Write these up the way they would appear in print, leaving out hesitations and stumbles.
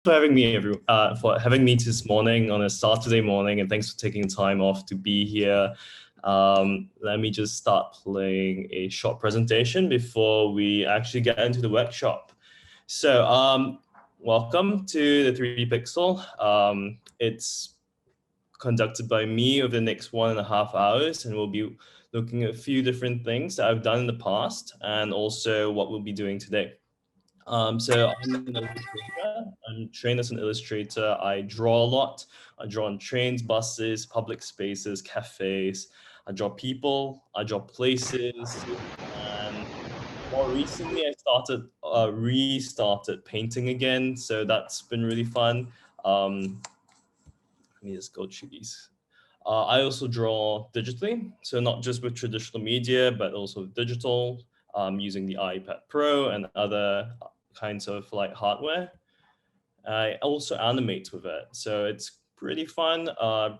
for having me, for having me this morning on a Saturday morning, and thanks for taking time off to be here. Let me just start playing a short presentation before we actually get into the workshop. So, welcome to the 3D Pixel. It's conducted by me over the next 1.5 hours, and we'll be looking at a few different things that I've done in the past and also what we'll be doing today. So I'm an illustrator. I'm trained as an illustrator. I draw a lot. I draw on trains, buses, public spaces, cafes. I draw people. I draw places. And more recently, I restarted painting again. So that's been really fun. Let me just go through these. I also draw digitally, so not just with traditional media, but also digital, using the iPad Pro and other kinds of like hardware. I also animate with it, so it's pretty fun,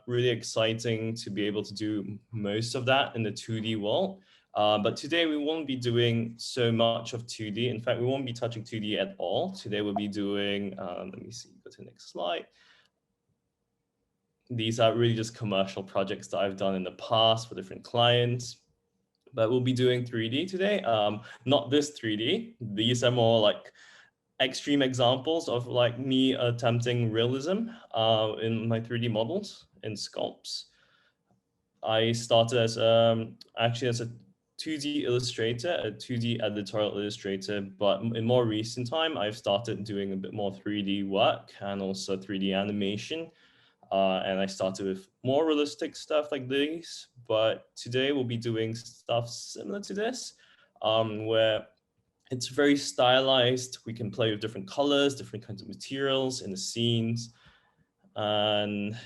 really exciting to be able to do most of that in the 2D world. But today we won't be doing so much of 2D. In fact, we won't be touching 2D at all. Today we'll be doing, let me see, go to the next slide. These are really just commercial projects that I've done in the past for different clients, but we'll be doing 3D today. Not this 3D. These are more like extreme examples of like me attempting realism in my 3D models and sculpts. I started as actually as a 2D illustrator, a 2D editorial illustrator, but in more recent time, I've started doing a bit more 3D work and also 3D animation. And I started with more realistic stuff like these, but today we'll be doing stuff similar to this, where it's very stylized. We can play with different colors, different kinds of materials in the scenes. And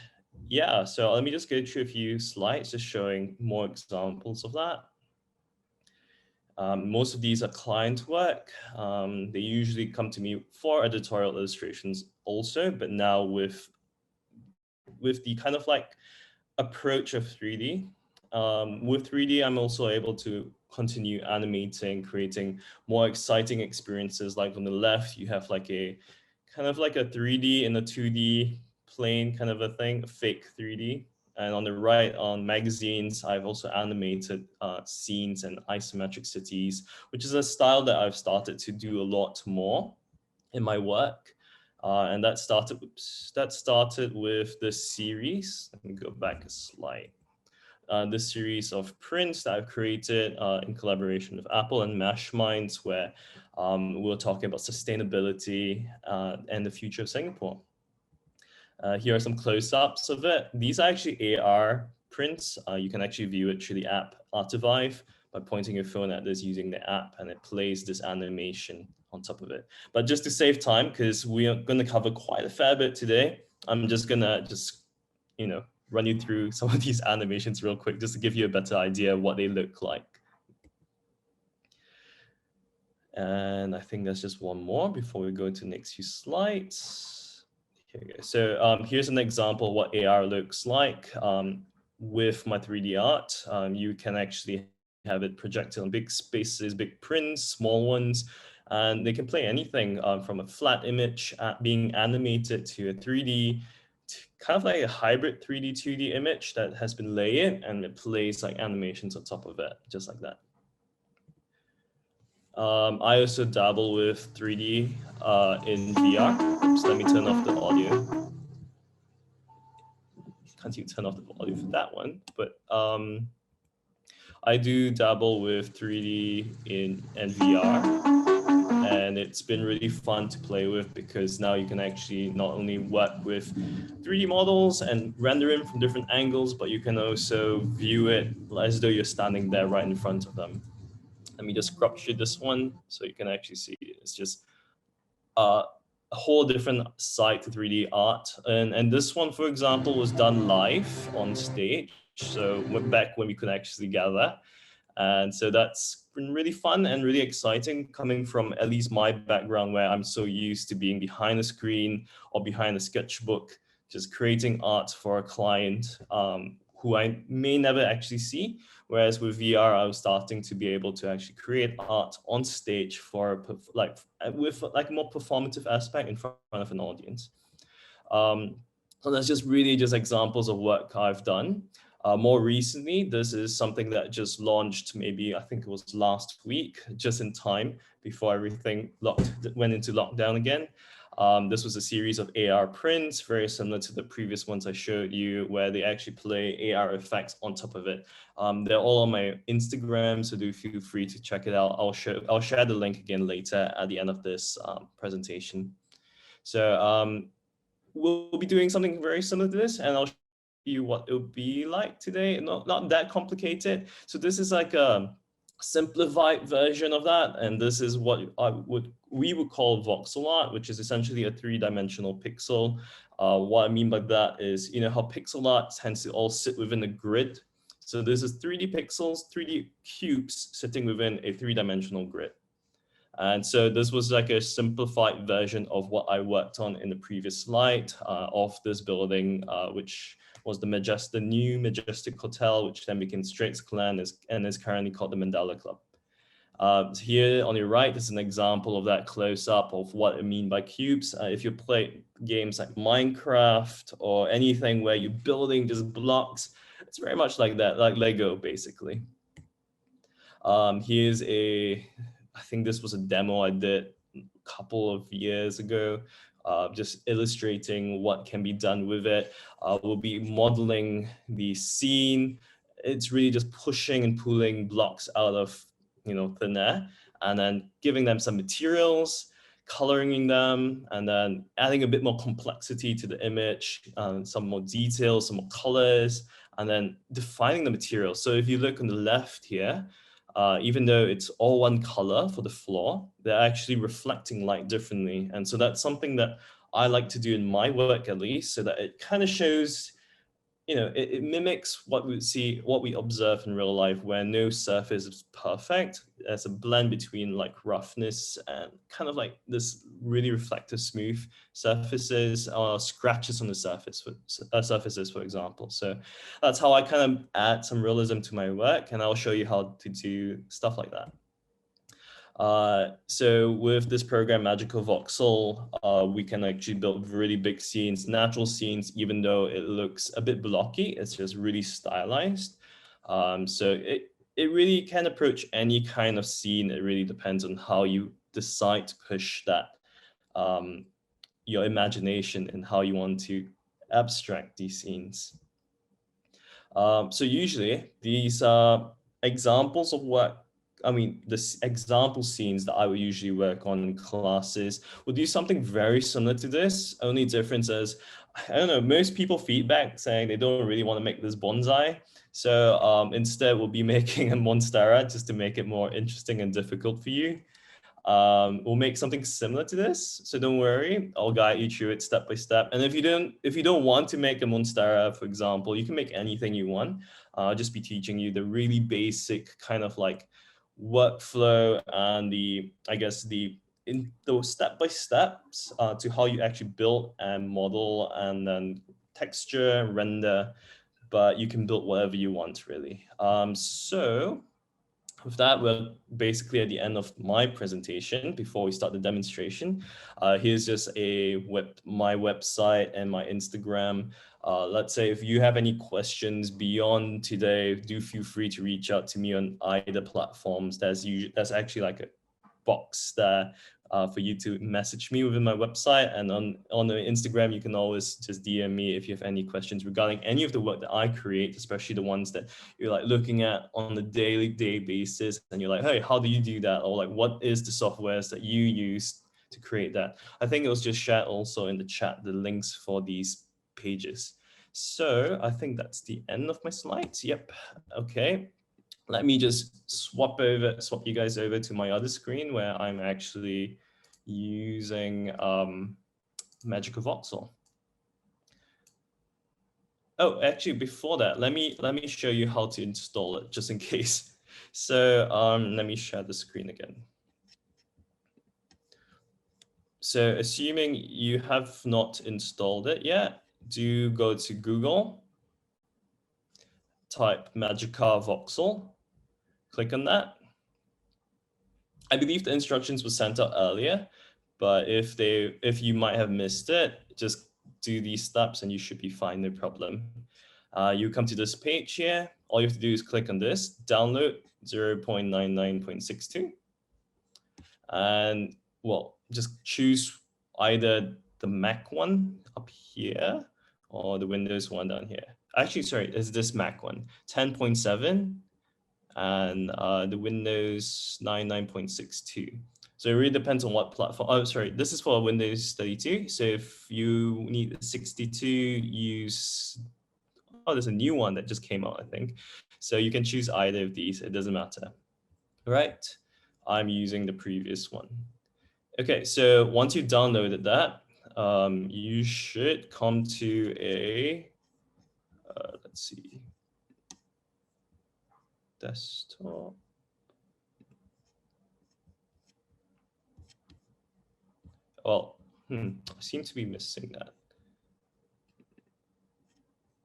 yeah, so let me just go through a few slides just showing more examples of that. Most of these are client work. They usually come to me for editorial illustrations also, but now with the kind of like approach of 3D. With 3D, I'm also able to continue animating, creating more exciting experiences. Like on the left, you have like a kind of like a 3D in a 2D plane kind of a thing, a fake 3D. And on the right, on magazines, I've also animated scenes and isometric cities, which is a style that I've started to do a lot more in my work. And that started with this series. Let me go back a slide. This series of prints that I've created in collaboration with Apple and Mashminds, where we're talking about sustainability and the future of Singapore. Here are some close-ups of it. These are actually AR prints. You can actually view it through the app Artivive by pointing your phone at this using the app, and it plays this animation on top of it. But just to save time, because we are going to cover quite a fair bit today, I'm just going to run you through some of these animations real quick, just to give you a better idea of what they look like. And I think there's just one more before we go into the next few slides. Here we go. So here's an example of what AR looks like with my 3D art. You can actually have it projected on big spaces, big prints, small ones, and they can play anything from a flat image being animated to a 3D, kind of like a hybrid 3D, 2D image that has been layered, and it plays like animations on top of it, just like that. I also dabble with 3D in VR. Oops, let me turn off the audio. Can't even turn off the audio for that one, but I do dabble with 3D and VR. And it's been really fun to play with, because now you can actually not only work with 3D models and render them from different angles, but you can also view it as though you're standing there right in front of them. Let me just crop through this one so you can actually see it. It's just a whole different side to 3D art. And this one, for example, was done live on stage. So back when we could actually gather. And so that's been really fun and really exciting, coming from at least my background, where I'm so used to being behind a screen or behind a sketchbook, just creating art for a client who I may never actually see. Whereas with VR, I was starting to be able to actually create art on stage for with like a more performative aspect in front of an audience. So that's just really just examples of work I've done. More recently, this is something that just launched maybe, I think it was last week, just in time before everything went into lockdown again. This was a series of AR prints, very similar to the previous ones I showed you, where they actually play AR effects on top of it. They're all on my Instagram, so do feel free to check it out. I'll share the link again later at the end of this presentation. So we'll be doing something very similar to this, and I'll show you what it would be like today. Not that complicated. So this is like a simplified version of that, and this is what we would call voxel art, which is essentially a three-dimensional pixel. What I mean by that is, you know how pixel art tends to all sit within a grid. So this is 3D pixels, 3D cubes sitting within a three-dimensional grid. And so this was like a simplified version of what I worked on in the previous slide of this building, which was the new Majestic Hotel, which then became Straits Clan and is currently called the Mandela Club. Here on your right is an example of that close-up of what I mean by cubes. If you play games like Minecraft or anything where you're building just blocks, it's very much like that, like Lego, basically. Here's I think this was a demo I did a couple of years ago, just illustrating what can be done with it. We'll be modeling the scene. It's really just pushing and pulling blocks out of, thin air, and then giving them some materials, coloring them, and then adding a bit more complexity to the image, some more details, some more colors, and then defining the material. So if you look on the left here, even though it's all one color for the floor, they're actually reflecting light differently. And so that's something that I like to do in my work, at least, so that it kind of shows, it mimics what we observe in real life, where no surface is perfect. There's a blend between like roughness and kind of like this really reflective, smooth surfaces or scratches on the surfaces, for example. So that's how I kind of add some realism to my work, and I'll show you how to do stuff like that. So with this program, Magical Voxel, we can actually build really big scenes, natural scenes, even though it looks a bit blocky. It's just really stylized. So it really can approach any kind of scene. It really depends on how you decide to push that, your imagination and how you want to abstract these scenes. So usually these are examples of what, the example scenes that I would usually work on in classes will do something very similar to this. Only difference is, I don't know, most people feedback saying they don't really want to make this bonsai. So instead we'll be making a monstera just to make it more interesting and difficult for you. We'll make something similar to this, so don't worry, I'll guide you through it step by step. And if you don't want to make a monstera, for example, you can make anything you want. I'll just be teaching you the really basic kind of like workflow and those step by steps to how you actually build and model and then texture, render, but you can build whatever you want, really. So with that, we're basically at the end of my presentation before we start the demonstration. Here's just my website and my Instagram. Let's say if you have any questions beyond today, do feel free to reach out to me on either platforms. That's actually like a box there for you to message me within my website, and on the Instagram you can always just DM me if you have any questions regarding any of the work that I create, especially the ones that you're like looking at on a daily basis and you're like, hey, how do you do that? Or like, what is the softwares that you use to create that? I think it was just shared also in the chat, the links for these pages. So I think that's the end of my slides. Yep. Okay. Let me just swap you guys over to my other screen where I'm actually using Magical Voxel. Oh, actually, before that, let me show you how to install it, just in case. So let me share the screen again. So assuming you have not installed it yet, do go to Google type Magica voxel. Click on that. I believe the instructions were sent out earlier, but if you might have missed it, just do these steps and you should be fine, no problem. You come to this page here. All you have to do is click on this, download 0.99.62. And well, just choose either the Mac one up here or the Windows one down here. Actually, sorry, it's this Mac one, 10.7 and the Windows 9.62. So it really depends on what platform. Oh, sorry, this is for Windows 32. So if you need 62, use, oh, there's a new one that just came out, I think. So you can choose either of these, it doesn't matter. All right, I'm using the previous one. Okay, so once you downloaded that, you should come to a, let's see, desktop. Well, I seem to be missing that.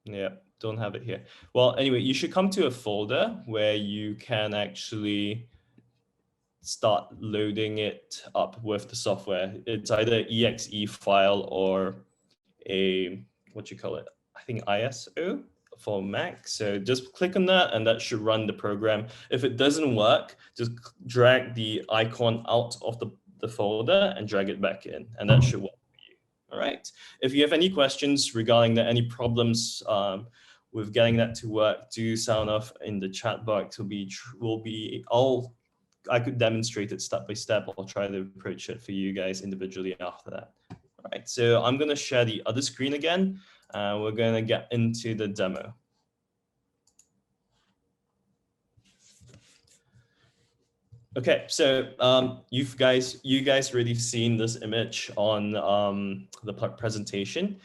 Yeah, don't have it here. Well, anyway, you should come to a folder where you can actually start loading it up with the software. It's either exe file or a, what you call it? I think ISO for Mac. So just click on that and that should run the program. If it doesn't work, just drag the icon out of the folder and drag it back in, and that should work for you. All right. If you have any questions regarding that, any problems with getting that to work, do sound off in the chat box. I could demonstrate it step by step. I'll try to approach it for you guys individually after that. All right, so I'm going to share the other screen again. We're going to get into the demo. Okay, so you guys already seen this image on the presentation,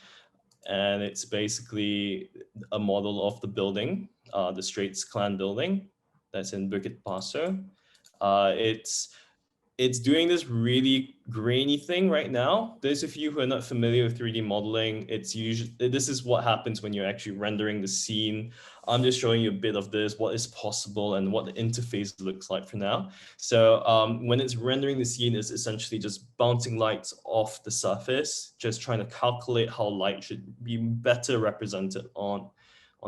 and it's basically a model of the building, the Straits Clan building that's in Bukit Paso. It's doing this really grainy thing right now. Those of you who are not familiar with 3D modeling, this is what happens when you're actually rendering the scene. I'm just showing you a bit of this, what is possible and what the interface looks like for now. So when it's rendering the scene, it's essentially just bouncing lights off the surface, just trying to calculate how light should be better represented on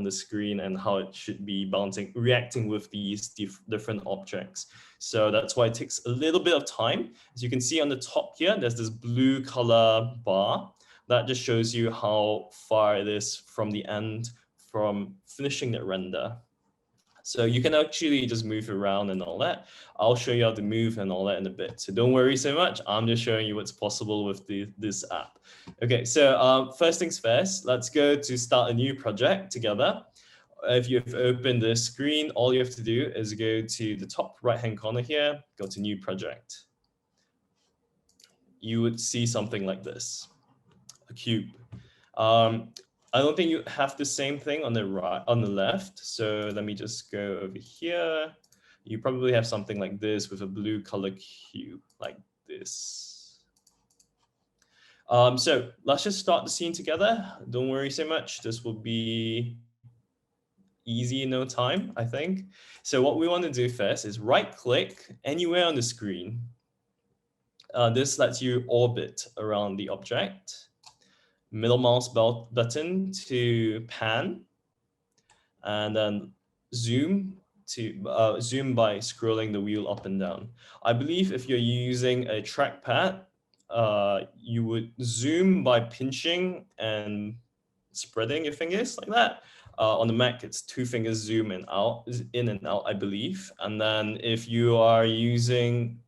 the screen and how it should be reacting with these different objects. So that's why it takes a little bit of time. As you can see on the top here, there's this blue color bar that just shows you how far it is from the end from finishing the render. So you can actually just move around and all that. I'll show you how to move and all that in a bit. So don't worry so much. I'm just showing you what's possible with this app. Okay, so first things first, let's go to start a new project together. If you've opened the screen, all you have to do is go to the top right-hand corner here, go to new project. You would see something like this, a cube. I don't think you have the same thing on the right, on the left. So let me just go over here. You probably have something like this with a blue color cube like this. So let's just start the scene together. Don't worry so much. This will be easy in no time, I think. So what we want to do first is right click anywhere on the screen. This lets you orbit around the object. Middle mouse button to pan, and then zoom by scrolling the wheel up and down. I believe if you're using a trackpad, you would zoom by pinching and spreading your fingers like that. On the Mac, it's 2 fingers zoom in and out, I believe. And then if you are using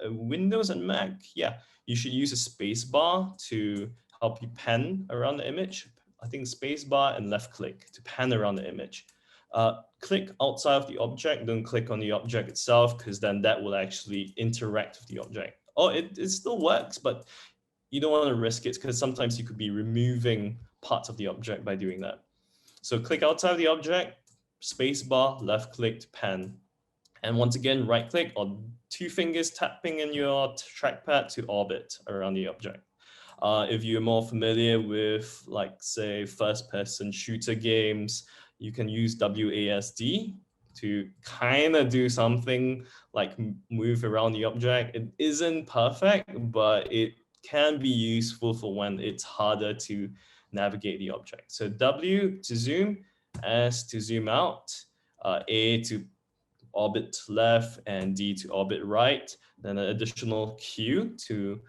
Windows and Mac, yeah, you should use a space bar to help you pan around the image. I think space bar and left click to pan around the image. Click outside of the object, don't click on the object itself, because then that will actually interact with the object. Oh, it still works, but you don't want to risk it because sometimes you could be removing parts of the object by doing that. So click outside of the object, space bar, left click to pan. And once again, right click or 2 fingers tapping in your trackpad to orbit around the object. If you're more familiar with, like, say, first-person shooter games, You can use WASD to kind of do something like move around the object. It isn't perfect, but it can be useful for when it's harder to navigate the object. So W to zoom, S to zoom out, A to orbit left, and D to orbit right. Then an additional Q to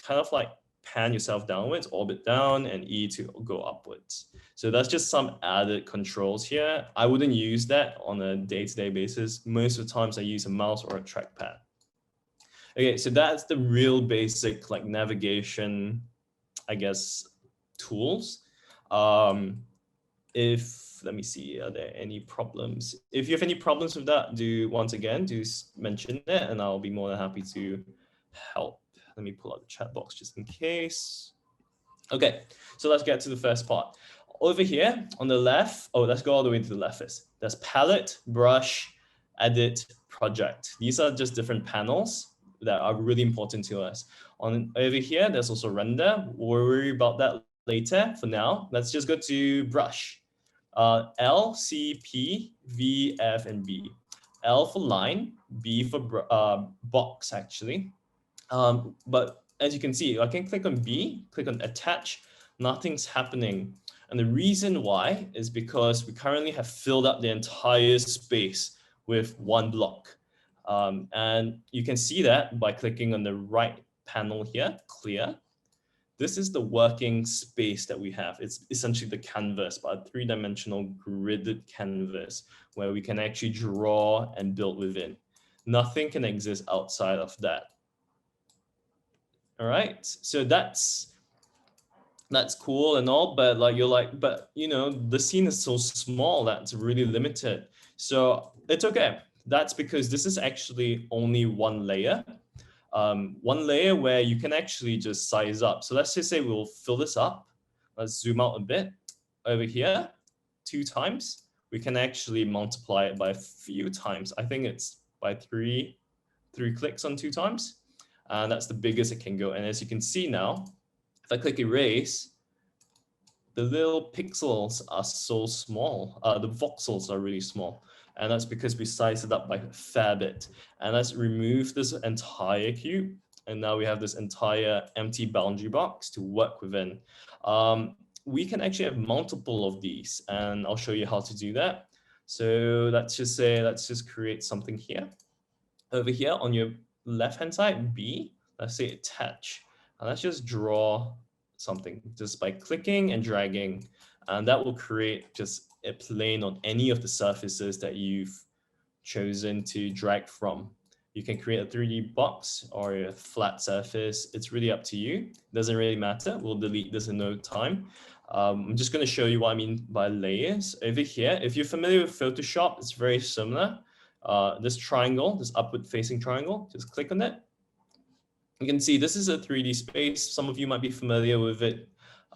kind of like pan yourself downwards, orbit down, and E to go upwards. So that's just some added controls here. I wouldn't use that on a day-to-day basis. Most of the times I use a mouse or a trackpad. Okay, so that's the real basic like navigation, I guess, tools. Let me see, are there any problems? If you have any problems with that, once again, do mention it and I'll be more than happy to help. Let me pull out the chat box just in case. Okay, so let's get to the first part. Over here on the left, let's go all the way to the left first. There's palette, brush, edit, project. These are just different panels that are really important to us. Over here, there's also render. We'll worry about that later. For now, let's just go to brush. L, C, P, V, F, and B. L for line, B for box actually. But as you can see, I can click on B, click on attach, nothing's happening. And the reason why is because we currently have filled up the entire space with one block. And you can see that by clicking on the right panel here, clear. This is the working space that we have. It's essentially the canvas, but a three-dimensional gridded canvas where we can actually draw and build within. Nothing can exist outside of that. All right, so that's cool and all, but but you know, the scene is so small that's really limited. So it's okay. That's because this is actually only one layer. One layer where you can actually just size up. So let's just say we'll fill this up. Let's zoom out a bit. Over here, 2 times. We can actually multiply it by a few times. I think it's by three clicks on 2 times. And that's the biggest it can go. And as you can see now, if I click erase, the little pixels are so small. The voxels are really small. And that's because we sized it up by a fair bit. And let's remove this entire cube. And now we have this entire empty boundary box to work within. We can actually have multiple of these, and I'll show you how to do that. So let's just create something here. Over here on your left-hand side, B, let's say attach. And let's just draw something just by clicking and dragging. And that will create just a plane on any of the surfaces that you've chosen to drag from. You can create a 3D box or a flat surface. It's really up to you. Doesn't really matter. We'll delete this in no time. I'm just going to show you what I mean by layers. Over here, if you're familiar with Photoshop, it's very similar. This triangle, this upward facing triangle, just click on it. You can see this is a 3D space. Some of you might be familiar with it.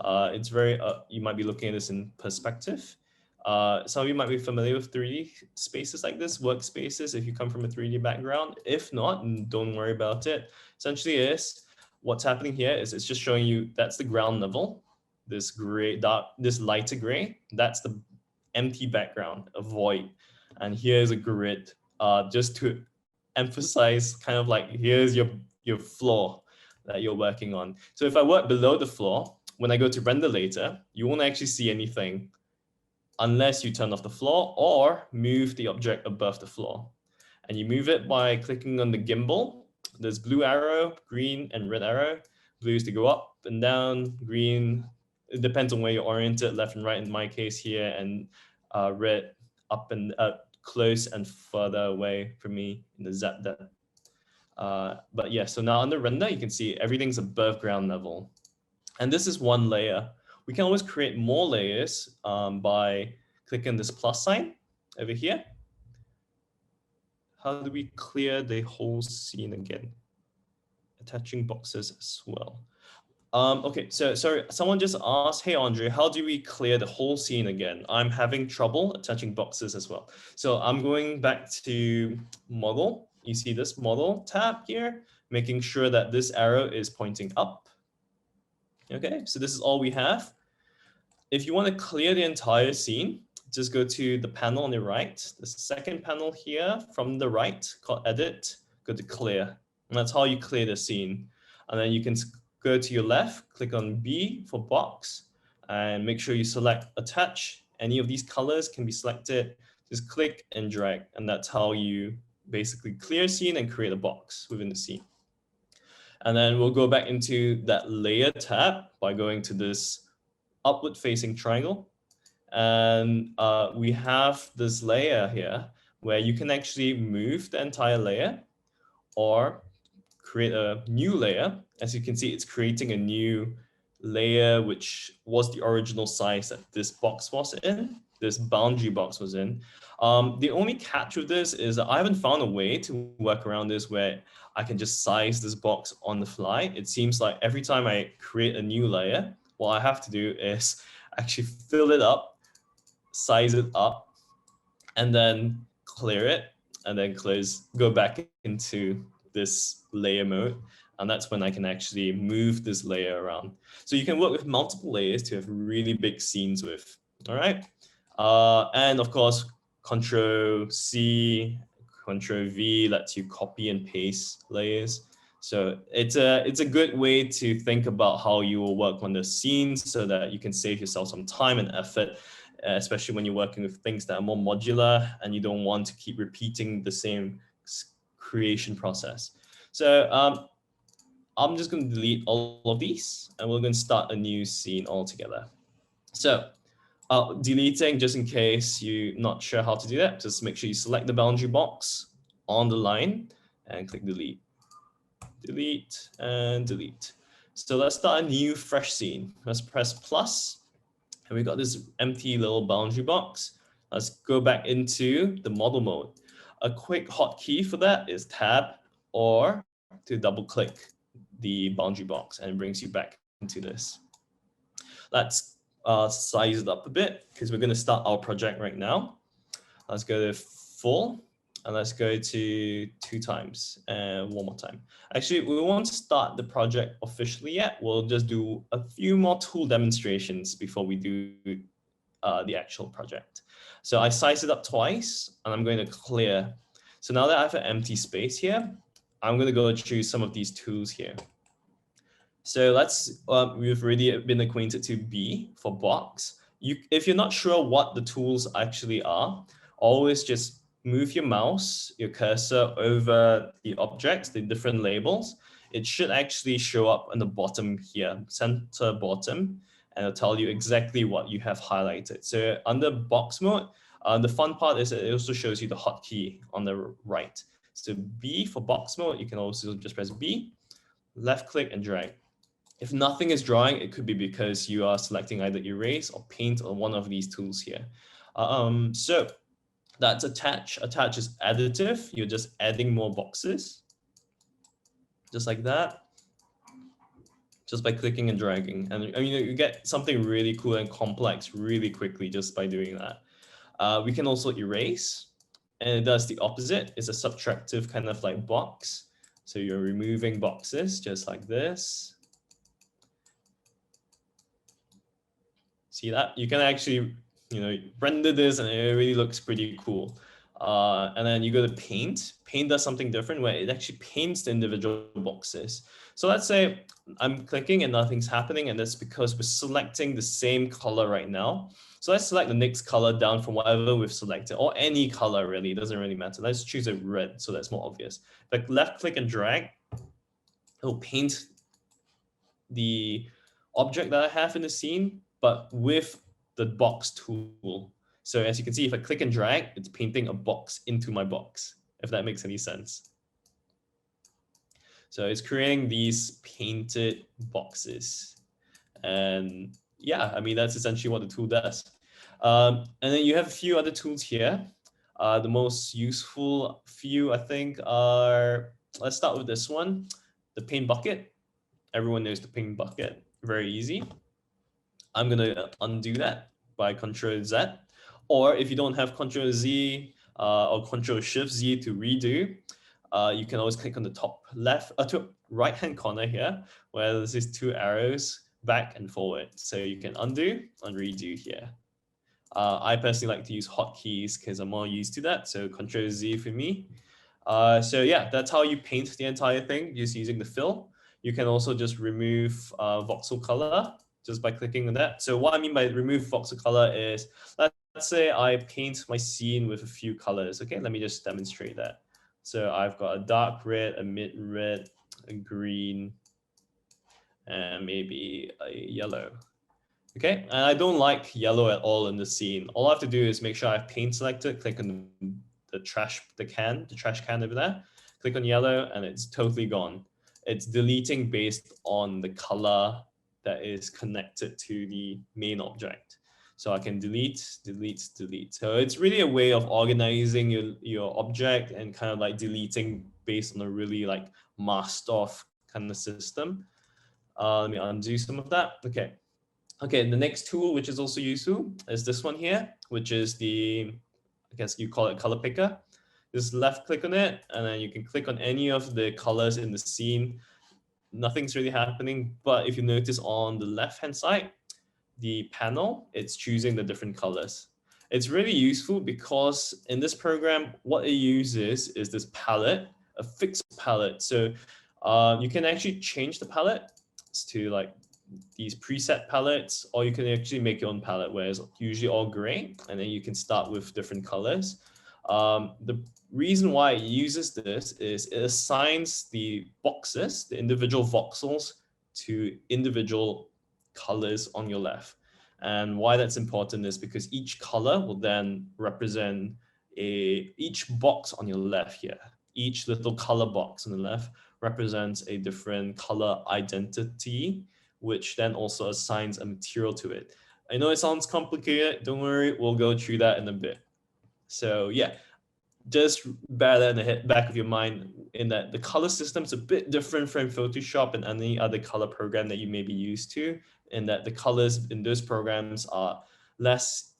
It's very, you might be looking at this in perspective. Some of you might be familiar with 3D spaces like this, workspaces, if you come from a 3D background. If not, don't worry about it. Essentially what's happening here is it's just showing you that's the ground level, this gray, this lighter gray, that's the empty background, a void. And here's a grid, just to emphasize kind of like, here's your floor that you're working on. So if I work below the floor, when I go to render later, you won't actually see anything unless you turn off the floor or move the object above the floor. And you move it by clicking on the gimbal. There's blue arrow, green, and red arrow. Blue is to go up and down, green, it depends on where you're oriented, left and right in my case here, and red up and close and further away from me in the Z there. But yeah, so now under render, you can see everything's above ground level. And this is one layer. We can always create more layers by clicking this plus sign over here. How do we clear the whole scene again? Attaching boxes as well. Okay, so sorry, someone just asked, hey Andre, how do we clear the whole scene again? I'm having trouble attaching boxes as well. So I'm going back to model. You see this model tab here, making sure that this arrow is pointing up. Okay, so this is all we have. If you want to clear the entire scene, just go to the panel on the right, the second panel here from the right called Edit, go to Clear. And that's how you clear the scene. And then you can go to your left, click on B for box, and make sure you select Attach. Any of these colors can be selected. Just click and drag, and that's how you basically clear a scene and create a box within the scene. And then we'll go back into that layer tab by going to this upward facing triangle. And we have this layer here where you can actually move the entire layer or create a new layer. As you can see, it's creating a new layer, which was the original size that this box was in, this boundary box was in. The only catch with this is that I haven't found a way to work around this where I can just size this box on the fly. It seems like every time I create a new layer, what I have to do is actually fill it up, size it up, and then clear it, and then go back into this layer mode. And that's when I can actually move this layer around. So you can work with multiple layers to have really big scenes with, all right? And of course, Control C, Control V lets you copy and paste layers. So it's a good way to think about how you will work on the scenes so that you can save yourself some time and effort, especially when you're working with things that are more modular and you don't want to keep repeating the same creation process. So I'm just going to delete all of these and we're going to start a new scene altogether. So deleting, just in case you're not sure how to do that, just make sure you select the boundary box on the line and click delete. Delete and delete. So let's start a new fresh scene. Let's press plus. And we got this empty little boundary box. Let's go back into the model mode. A quick hotkey for that is tab or to double click the boundary box, and it brings you back into this. Let's size it up a bit because we're going to start our project right now. Let's go to full and let's go to 2 times and one more time. Actually, we won't start the project officially yet. We'll just do a few more tool demonstrations before we do the actual project. So I size it up twice and I'm going to clear. So now that I have an empty space here, I'm going to go choose some of these tools here. So let's, we've already been acquainted to B for box. If you're not sure what the tools actually are, always just move your mouse, your cursor over the objects, the different labels. It should actually show up on the bottom here, center bottom, and it'll tell you exactly what you have highlighted. So under box mode, the fun part is it also shows you the hotkey on the right. So B for box mode, you can also just press B, left click and drag. If nothing is drawing, it could be because you are selecting either erase or paint on one of these tools here. So that's attach. Attach is additive. You're just adding more boxes, just like that, just by clicking and dragging. And I mean, you get something really cool and complex really quickly just by doing that. We can also erase, and it does the opposite. It's a subtractive kind of like box. So you're removing boxes just like this. See that? You can actually, render this and it really looks pretty cool. And then you go to paint. Paint does something different where it actually paints the individual boxes. So let's say I'm clicking and nothing's happening, and that's because we're selecting the same color right now. So let's select the next color down from whatever we've selected, or any color really, it doesn't really matter. Let's choose a red so that's more obvious. Like left click and drag, it'll paint the object that I have in the scene, but with the box tool. So as you can see, if I click and drag, it's painting a box into my box, if that makes any sense. So it's creating these painted boxes. And yeah, I mean, that's essentially what the tool does. And then you have a few other tools here. The most useful few, I think, are, let's start with this one, the paint bucket. Everyone knows the paint bucket, very easy. I'm gonna undo that by Control Z, or if you don't have Control Z or Control Shift Z to redo, you can always click on the top left, to right hand corner here, where there's these 2 arrows back and forward. So you can undo and redo here. I personally like to use hotkeys because I'm more used to that. So Control Z for me. So yeah, that's how you paint the entire thing just using the fill. You can also just remove voxel color just by clicking on that. So what I mean by remove voxel color is, let's say I paint my scene with a few colors. Okay, let me just demonstrate that. So I've got a dark red, a mid red, a green, and maybe a yellow. Okay, and I don't like yellow at all in the scene. All I have to do is make sure I have paint selected, click on the trash can over there, click on yellow, and it's totally gone. It's deleting based on the color that is connected to the main object. So I can delete, delete, delete. So it's really a way of organizing your object and kind of like deleting based on a really like masked off kind of system. Let me undo some of that. Okay. Okay, the next tool, which is also useful, is this one here, which is I guess you call it color picker. Just left click on it, and then you can click on any of the colors in the scene. Nothing's really happening, but if you notice on the left-hand side, the panel, it's choosing the different colors. It's really useful because in this program, what it uses is this palette, a fixed palette. So you can actually change the palette to like these preset palettes, or you can actually make your own palette where it's usually all gray, and then you can start with different colors. The reason why it uses this is it assigns the boxes, the individual voxels, to individual colors on your left. And why that's important is because each color will then represent each box on your left here. Each little color box on the left represents a different color identity, which then also assigns a material to it. I know it sounds complicated. Don't worry, we'll go through that in a bit. So yeah, just bear that in the back of your mind in that the color system's a bit different from Photoshop and any other color program that you may be used to, in that the colors in those programs are less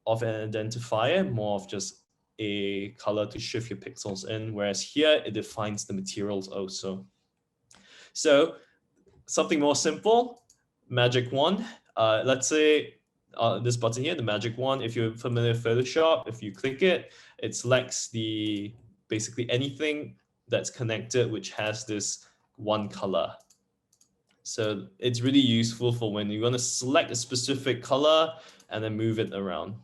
of an identifier, more of just a color to shift your pixels in, whereas here it defines the materials also. So something more simple, magic wand. Let's say this button here, the magic wand, if you're familiar with Photoshop, if you click it, it selects basically anything that's connected which has this one color. So it's really useful for when you want to select a specific color and then move it around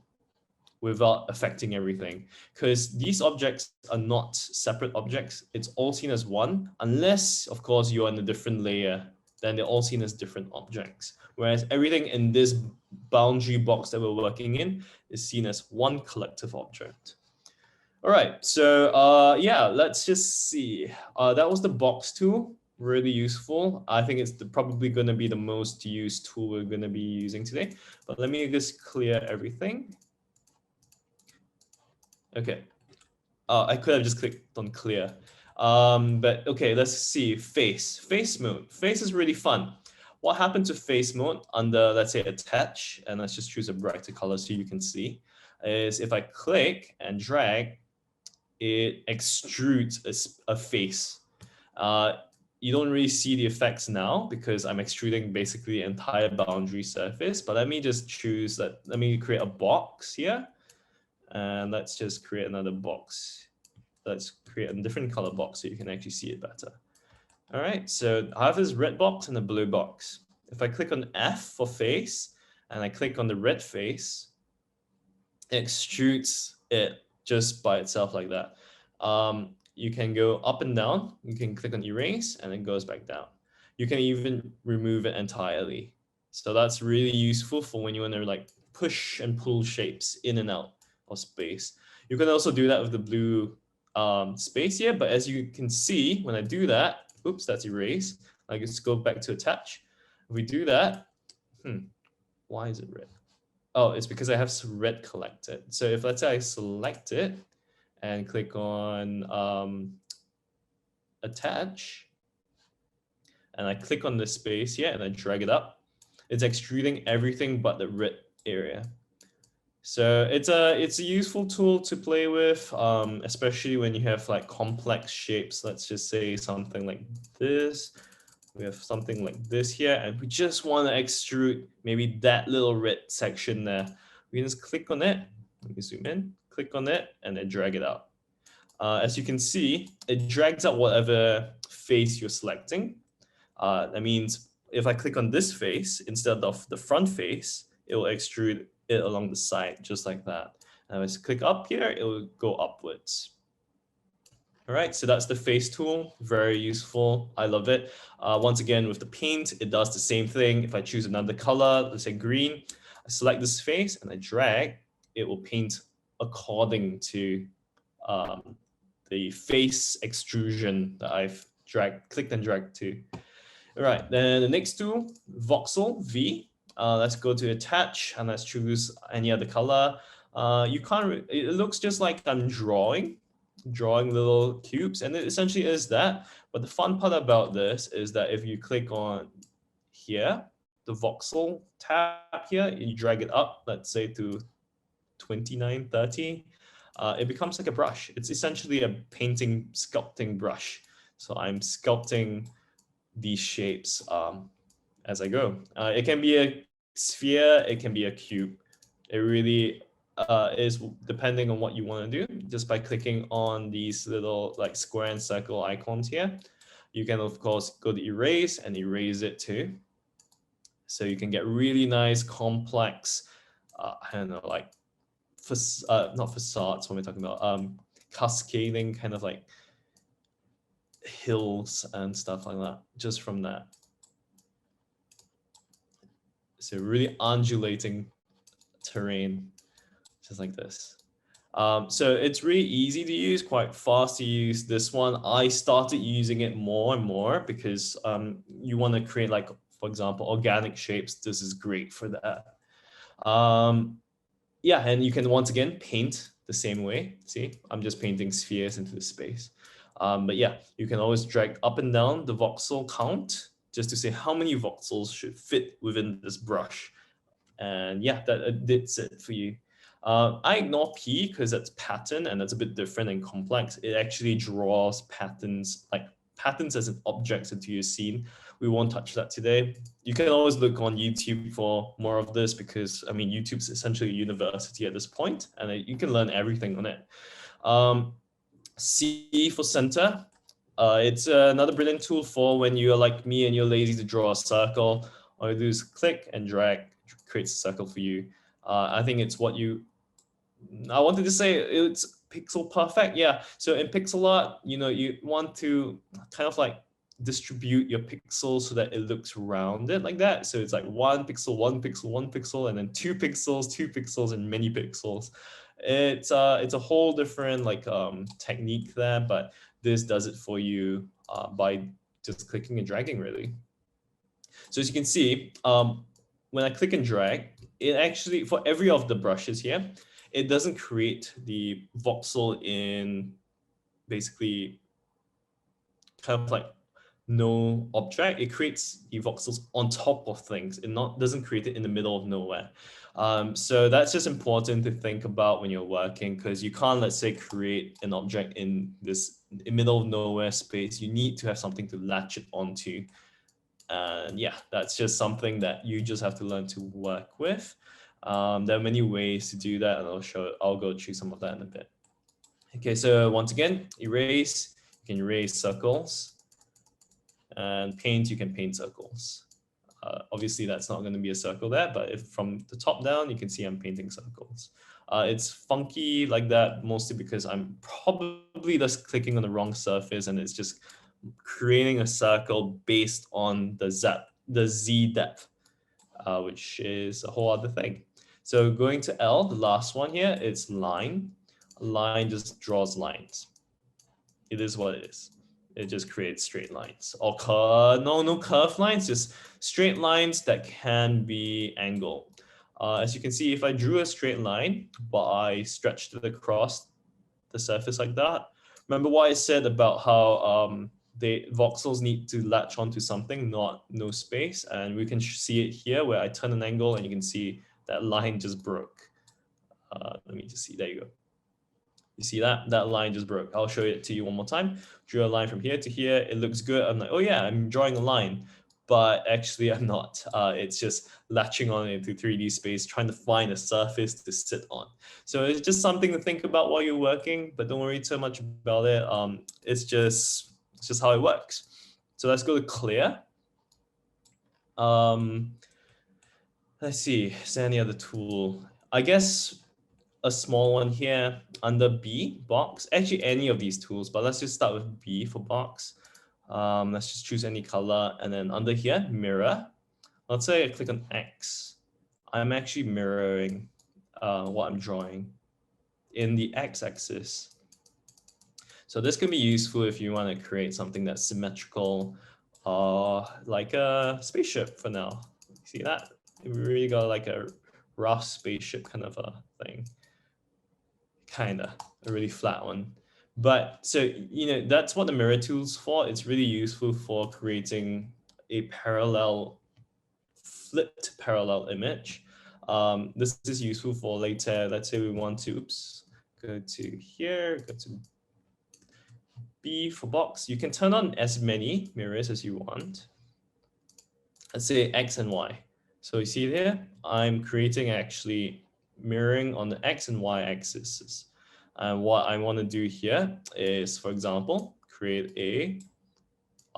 without affecting everything. Because these objects are not separate objects. It's all seen as one, unless, of course, you're in a different layer. Then they're all seen as different objects. Whereas everything in this boundary box that we're working in is seen as one collective object. All right, so yeah, let's just see. That was the box tool, really useful. I think it's probably going to be the most used tool we're going to be using today. But let me just clear everything. Okay. I could have just clicked on clear. But okay, let's see. Face mode. Face is really fun. What happens to face mode under, let's say, attach, and let's just choose a brighter color so you can see, is if I click and drag, it extrudes a face. You don't really see the effects now because I'm extruding basically the entire boundary surface, but let me just choose that. Let me create a box here. And let's just create another box. Let's create a different color box so you can actually see it better. All right, so I have this red box and a blue box. If I click on F for face and I click on the red face, it extrudes it just by itself like that. You can go up and down. You can click on erase and it goes back down. You can even remove it entirely. So that's really useful for when you want to like push and pull shapes in and out of space. You can also do that with the blue space here, but as you can see, when I do that, oops, that's erase. I just go back to attach. If we do that, why is it red? Oh, it's because I have some red collected. So if let's say I select it and click on attach, and I click on the space here and I drag it up, it's extruding everything but the red area. So it's a useful tool to play with, especially when you have like complex shapes. Let's just say something like this. We have something like this here, and we just want to extrude maybe that little red section there. We can just click on it. Let me zoom in, click on it, and then drag it out. As you can see, it drags out whatever face you're selecting. That means if I click on this face instead of the front face, it will extrude it along the side, just like that. And as I click up here, it will go upwards. All right, so that's the face tool, very useful. I love it. Once again, with the paint, it does the same thing. If I choose another color, let's say green, I select this face and I drag, it will paint according to the face extrusion that I've clicked and dragged to. All right, then the next tool, Voxel V. Let's go to attach and let's choose any other color. You can't, it looks just like I'm drawing little cubes, and it essentially is that. But the fun part about this is that if you click on here, the Voxel tab here, you drag it up, let's say to 29, 30, it becomes like a brush. It's essentially a painting, sculpting brush. So I'm sculpting these shapes as I go. It can be a sphere, it can be a cube. It really is depending on what you want to do. Just by clicking on these little like square and circle icons here, you can of course go to erase and erase it too. So you can get really nice, complex, I don't know, like not facades, what we're talking about, cascading kind of like hills and stuff like that, just from that. So really undulating terrain, just like this. So it's really easy to use, quite fast to use this one. I started using it more and more because you want to create, like, for example, organic shapes. This is great for that. Yeah, and you can once again paint the same way. See, I'm just painting spheres into the space. But yeah, you can always drag up and down the voxel count just to say how many voxels should fit within this brush. And yeah, that's it for you. I ignore P because that's pattern and that's a bit different and complex. It actually draws patterns, like patterns as an object into your scene. We won't touch that today. You can always look on YouTube for more of this because, I mean, YouTube's essentially a university at this point and you can learn everything on it. C for center. It's another brilliant tool for when you're like me and you're lazy to draw a circle. All you do is click and drag, creates a circle for you. I think it's what I wanted to say it's pixel perfect. Yeah. So in pixel art, you know, you want to kind of like distribute your pixels so that it looks rounded like that. So it's like 1 pixel, 1 pixel, 1 pixel, and then 2 pixels, 2 pixels, and many pixels. It's a whole different like technique there, but this does it for you by just clicking and dragging, really. So as you can see, when I click and drag, it actually, for every of the brushes here, it doesn't create the voxel in basically kind of like no object. It creates the voxels on top of things. It doesn't create it in the middle of nowhere. So that's just important to think about when you're working, because you can't, let's say, create an object in this middle of nowhere space. You need to have something to latch it onto. And yeah, that's just something that you just have to learn to work with. There are many ways to do that, and I'll go through some of that in a bit. Okay, so once again, erase, you can erase circles, and paint, you can paint circles. Obviously, that's not going to be a circle there, but if from the top down, you can see I'm painting circles. It's funky like that, mostly because I'm probably just clicking on the wrong surface, and it's just creating a circle based on the Z depth, which is a whole other thing. So going to L, the last one here, it's line. A line just draws lines. It is what it is. It just creates straight lines, or no curved lines, just straight lines that can be angled. As you can see, if I drew a straight line, but I stretched it across the surface like that, remember what I said about how the voxels need to latch onto something, no space, and we can see it here where I turn an angle and you can see that line just broke. Let me just see, there you go. You see that? That line just broke. I'll show it to you one more time. Drew a line from here to here. It looks good. I'm like, oh yeah, I'm drawing a line. but actually I'm not. It's just latching on into 3D space, trying to find a surface to sit on. So it's just something to think about while you're working, but don't worry too much about it. It's just how it works. So let's go to clear. Let's see, is there any other tool? I guess a small one here under B, box. Actually, any of these tools, but let's just start with B for box. Let's just choose any color, and then under here, mirror. Let's say I click on X. I'm actually mirroring what I'm drawing in the X-axis. So this can be useful if you want to create something that's symmetrical, like a spaceship for now. See that? We really got like a rough spaceship kind of a thing. Kinda, a really flat one. But so, you know, that's what the mirror tool's for. It's really useful for creating a parallel, flipped parallel image. This is useful for later. Let's say we want to, oops, go to here, go to B for box. You can turn on as many mirrors as you want. Let's say X and Y. So you see there, I'm creating actually mirroring on the X and Y axes. And what I want to do here is, for example, create a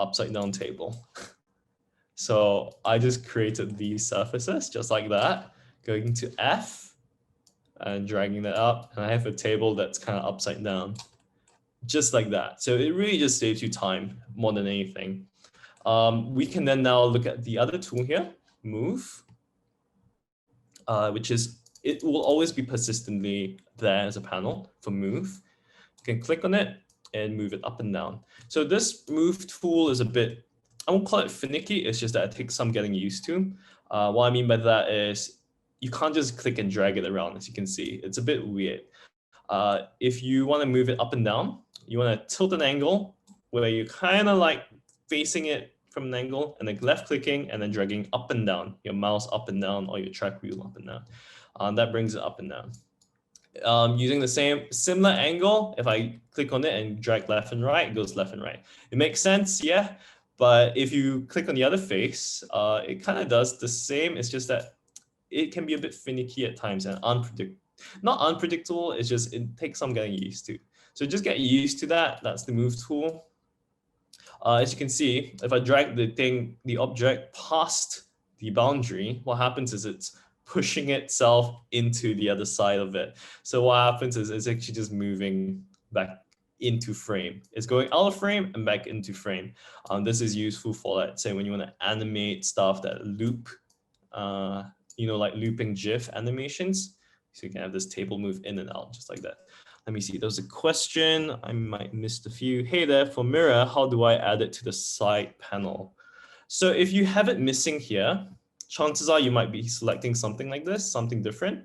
upside down table. So I just created these surfaces just like that, going to F and dragging that up. And I have a table that's kind of upside down, just like that. So it really just saves you time more than anything. We can then now look at the other tool here, move, which is, it will always be persistently there as a panel for move. You can click on it and move it up and down. So this move tool is a bit, I won't call it finicky, it's just that it takes some getting used to. What I mean by that is you can't just click and drag it around, as you can see. It's a bit weird. If you want to move it up and down, you want to tilt an angle where you're kind of like facing it from an angle, and then left clicking and then dragging up and down, your mouse up and down or your track wheel up and down. That brings it up and down. Using the similar angle, if I click on it and drag left and right, it goes left and right. It makes sense, yeah. But if you click on the other face, it kind of does the same. It's just that it can be a bit finicky at times and not unpredictable. It's just, it takes some getting used to. So just get used to that. That's the move tool. As you can see, if I drag the object past the boundary, what happens is it's pushing itself into the other side of it. So what happens is it's actually just moving back into frame. It's going out of frame and back into frame. This is useful for, let's say, when you want to animate stuff that loop, you know, like looping GIF animations. So you can have this table move in and out just like that. Let me see, there was a question. I might missed a few. Hey there, for mirror, how do I add it to the side panel? So if you have it missing here, chances are you might be selecting something like this, something different.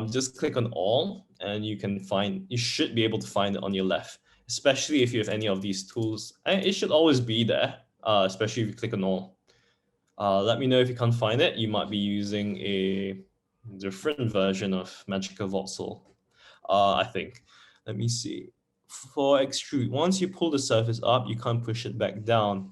Just click on all and you should be able to find it on your left, especially if you have any of these tools. And it should always be there, especially if you click on all. Let me know if you can't find it. You might be using a different version of Magical Voxel. I think. Let me see. For extrude, once you pull the surface up, you can't push it back down.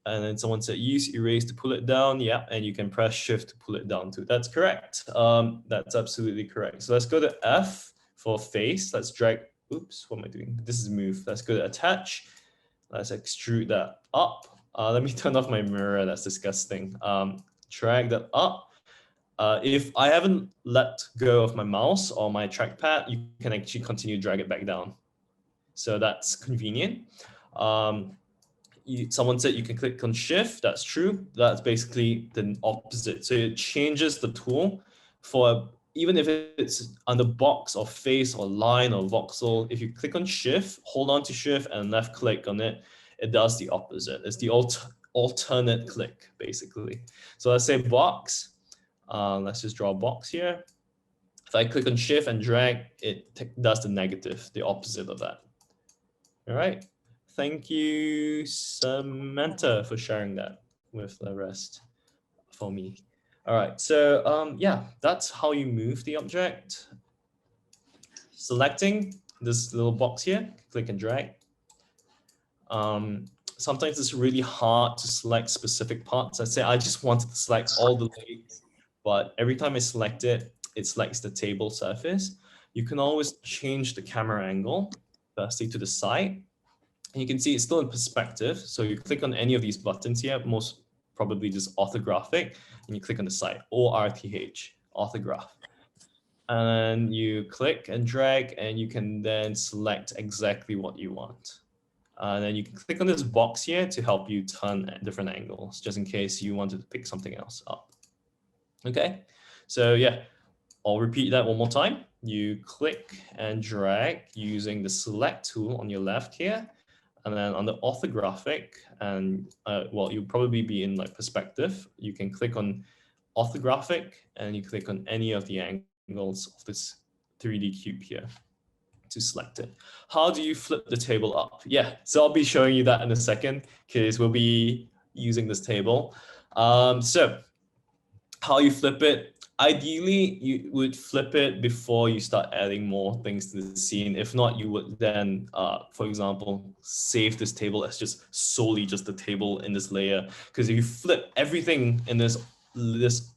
And then someone said use erase to pull it down. Yeah, and you can press shift to pull it down too. That's correct. That's absolutely correct. So let's go to F for face. Let's drag. Oops, what am I doing? This is move. Let's go to attach. Let's extrude that up. Let me turn off my mirror. That's disgusting. Drag that up. If I haven't let go of my mouse or my trackpad, you can actually continue to drag it back down. So that's convenient. Someone said you can click on shift. That's true. That's basically the opposite. So it changes the tool for, even if it's under box or face or line or voxel, if you click on shift, hold on to shift and left click on it, it does the opposite. It's the alternate click, basically. So let's say box. Let's just draw a box here. If I click on shift and drag, it does the negative, the opposite of that. All right. Thank you, Samantha, for sharing that with the rest for me. All right. So yeah, that's how you move the object. Selecting this little box here, click and drag. sometimes it's really hard to select specific parts. I say I just wanted to select all the legs, but every time I select it, it selects the table surface. You can always change the camera angle, firstly to the side. And you can see it's still in perspective. So you click on any of these buttons here, most probably just orthographic, and you click on the side, ORTH, orthograph. And you click and drag, and you can then select exactly what you want. And then you can click on this box here to help you turn at different angles, just in case you wanted to pick something else up. Okay, so yeah, I'll repeat that one more time. You click and drag using the select tool on your left here. And then on the orthographic, and well, you'll probably be in like perspective. You can click on orthographic and you click on any of the angles of this 3D cube here to select it. How do you flip the table up? Yeah, so I'll be showing you that in a second because we'll be using this table. So how you flip it, ideally you would flip it before you start adding more things to the scene. If not, you would then, for example, save this table as just solely just the table in this layer. Because if you flip, everything in this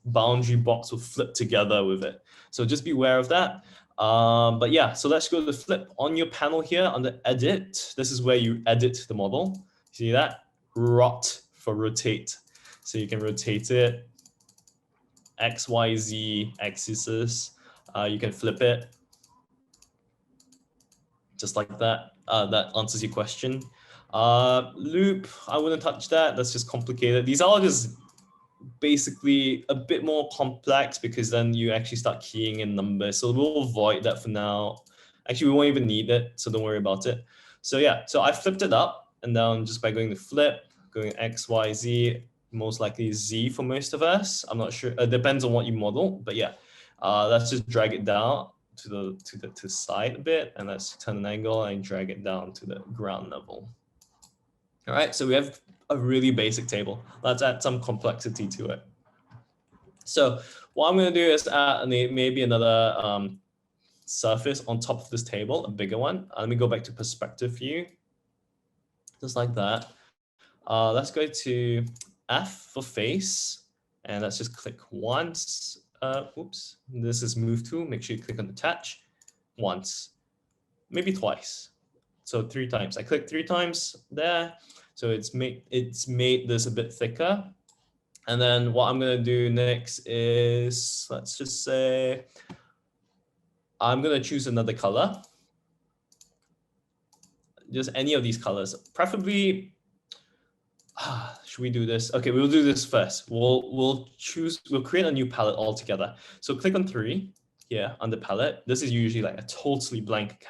boundary box will flip together with it. So just be aware of that. But yeah, so let's go to the flip. On your panel here, under edit, this is where you edit the model. See that? Rot for rotate. So you can rotate it X, Y, Z axes. You can flip it just like that. That answers your question. Loop, I wouldn't touch that. That's just complicated. These are just basically a bit more complex because then you actually start keying in numbers. So we'll avoid that for now. Actually, we won't even need it, so don't worry about it. So yeah, so I flipped it up and down just by going to flip, going X, Y, Z, most likely Z for most of us. I'm not sure. It depends on what you model, but yeah, let's just drag it down to the side a bit, and let's turn an angle and drag it down to the ground level. All right, so we have a really basic table. Let's add some complexity to it. So what I'm going to do is add maybe another surface on top of this table, a bigger one. Let me go back to perspective view, just like that. Let's go to F for face, and let's just click once. Oops, this is move tool. Make sure you click on attach once, maybe twice. So 3 times. I click 3 times there. So it's made this a bit thicker. And then what I'm going to do next is, let's just say, I'm going to choose another color. Just any of these colors, preferably. Should we do this? Okay, we'll do this first. We'll create a new palette altogether. So click on 3 here under palette. This is usually like a totally blank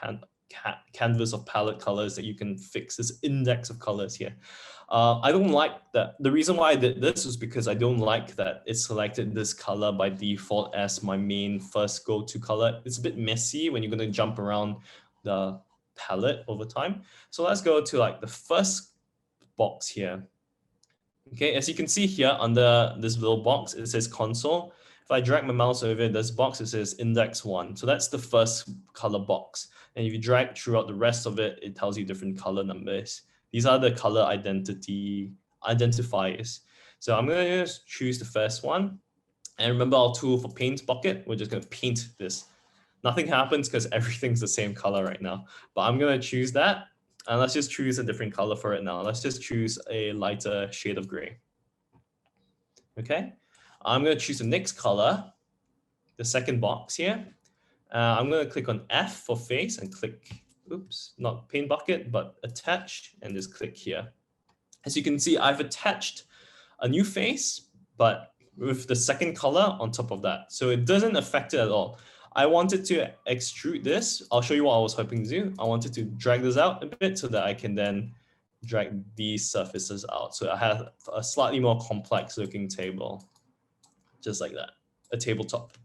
canvas of palette colors that you can fix, this index of colors here. I don't like that. The reason why I did this is because I don't like that it selected this color by default as my main first go-to color. It's a bit messy when you're going to jump around the palette over time. So let's go to like the first box here. Okay, as you can see here under this little box, it says console. If I drag my mouse over this box, it says index 1. So that's the first color box. And if you drag throughout the rest of it, it tells you different color numbers. These are the color identifiers. So I'm going to choose the first one. And remember our tool for paint bucket, we're just going to paint this. Nothing happens because everything's the same color right now. But I'm going to choose that. And let's just choose a different color for it now. Let's just choose a lighter shade of gray. Okay, I'm going to choose the next color, the second box here. I'm going to click on F for face and click, oops, not paint bucket, but attach, and just click here. As you can see, I've attached a new face, but with the second color on top of that. So it doesn't affect it at all. I wanted to extrude this. I'll show you what I was hoping to do. I wanted to drag this out a bit so that I can then drag these surfaces out. So I have a slightly more complex looking table, just like that, a tabletop.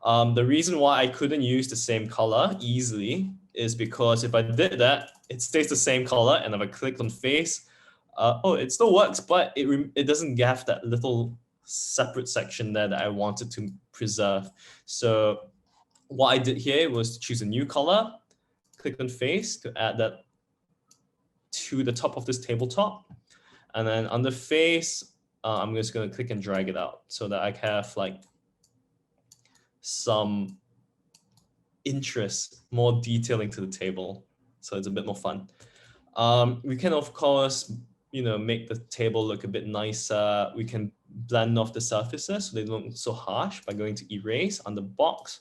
The reason why I couldn't use the same color easily is because if I did that, it stays the same color. And if I click on face, it still works, but it doesn't have that little separate section there that I wanted to preserve. So what I did here was to choose a new color, click on face to add that to the top of this tabletop. And then on the face, I'm just going to click and drag it out so that I have like some interest, more detailing to the table. So it's a bit more fun. We can, of course, make the table look a bit nicer. We can blend off the surfaces so they don't look so harsh by going to erase on the box.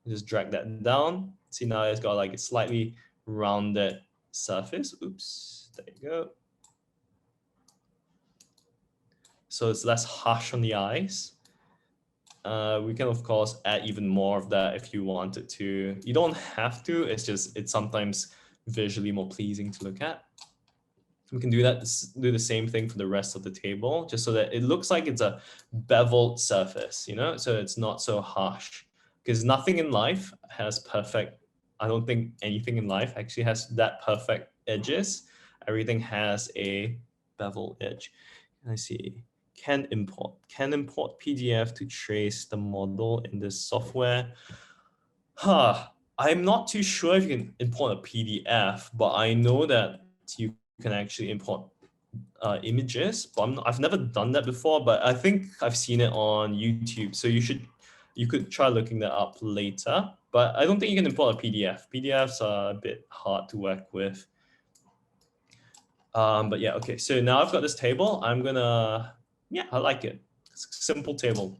Just drag that down. See, now it's got like a slightly rounded surface. Oops, there you go. So it's less harsh on the eyes. We can, of course, add even more of that if you wanted to. You don't have to. It's sometimes visually more pleasing to look at. We can do the same thing for the rest of the table, just so that it looks like it's a beveled surface, so it's not so harsh. Because nothing in life has perfect, I don't think anything in life actually has that perfect edges. Everything has a bevel edge. I see. Can import PDF to trace the model in this software. I'm not too sure if you can import a PDF, but I know that you can actually import images, but I've never done that before, but I think I've seen it on YouTube. So you could try looking that up later, but I don't think you can import a PDF. PDFs are a bit hard to work with. But yeah, okay. So now I've got this table. I like it. It's a simple table.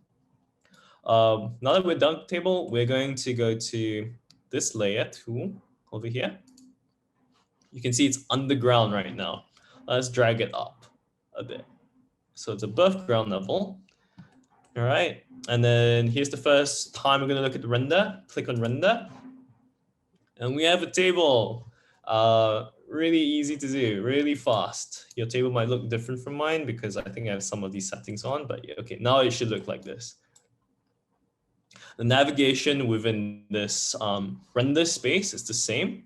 Now that we're done with the table, we're going to go to this layer tool over here. You can see it's underground right now. Let's drag it up a bit. So it's above ground level. All right. And then here's the first time we're going to look at the render. Click on render. And we have a table. Really easy to do, really fast. Your table might look different from mine because I think I have some of these settings on, but yeah, okay, now it should look like this. The navigation within this render space is the same.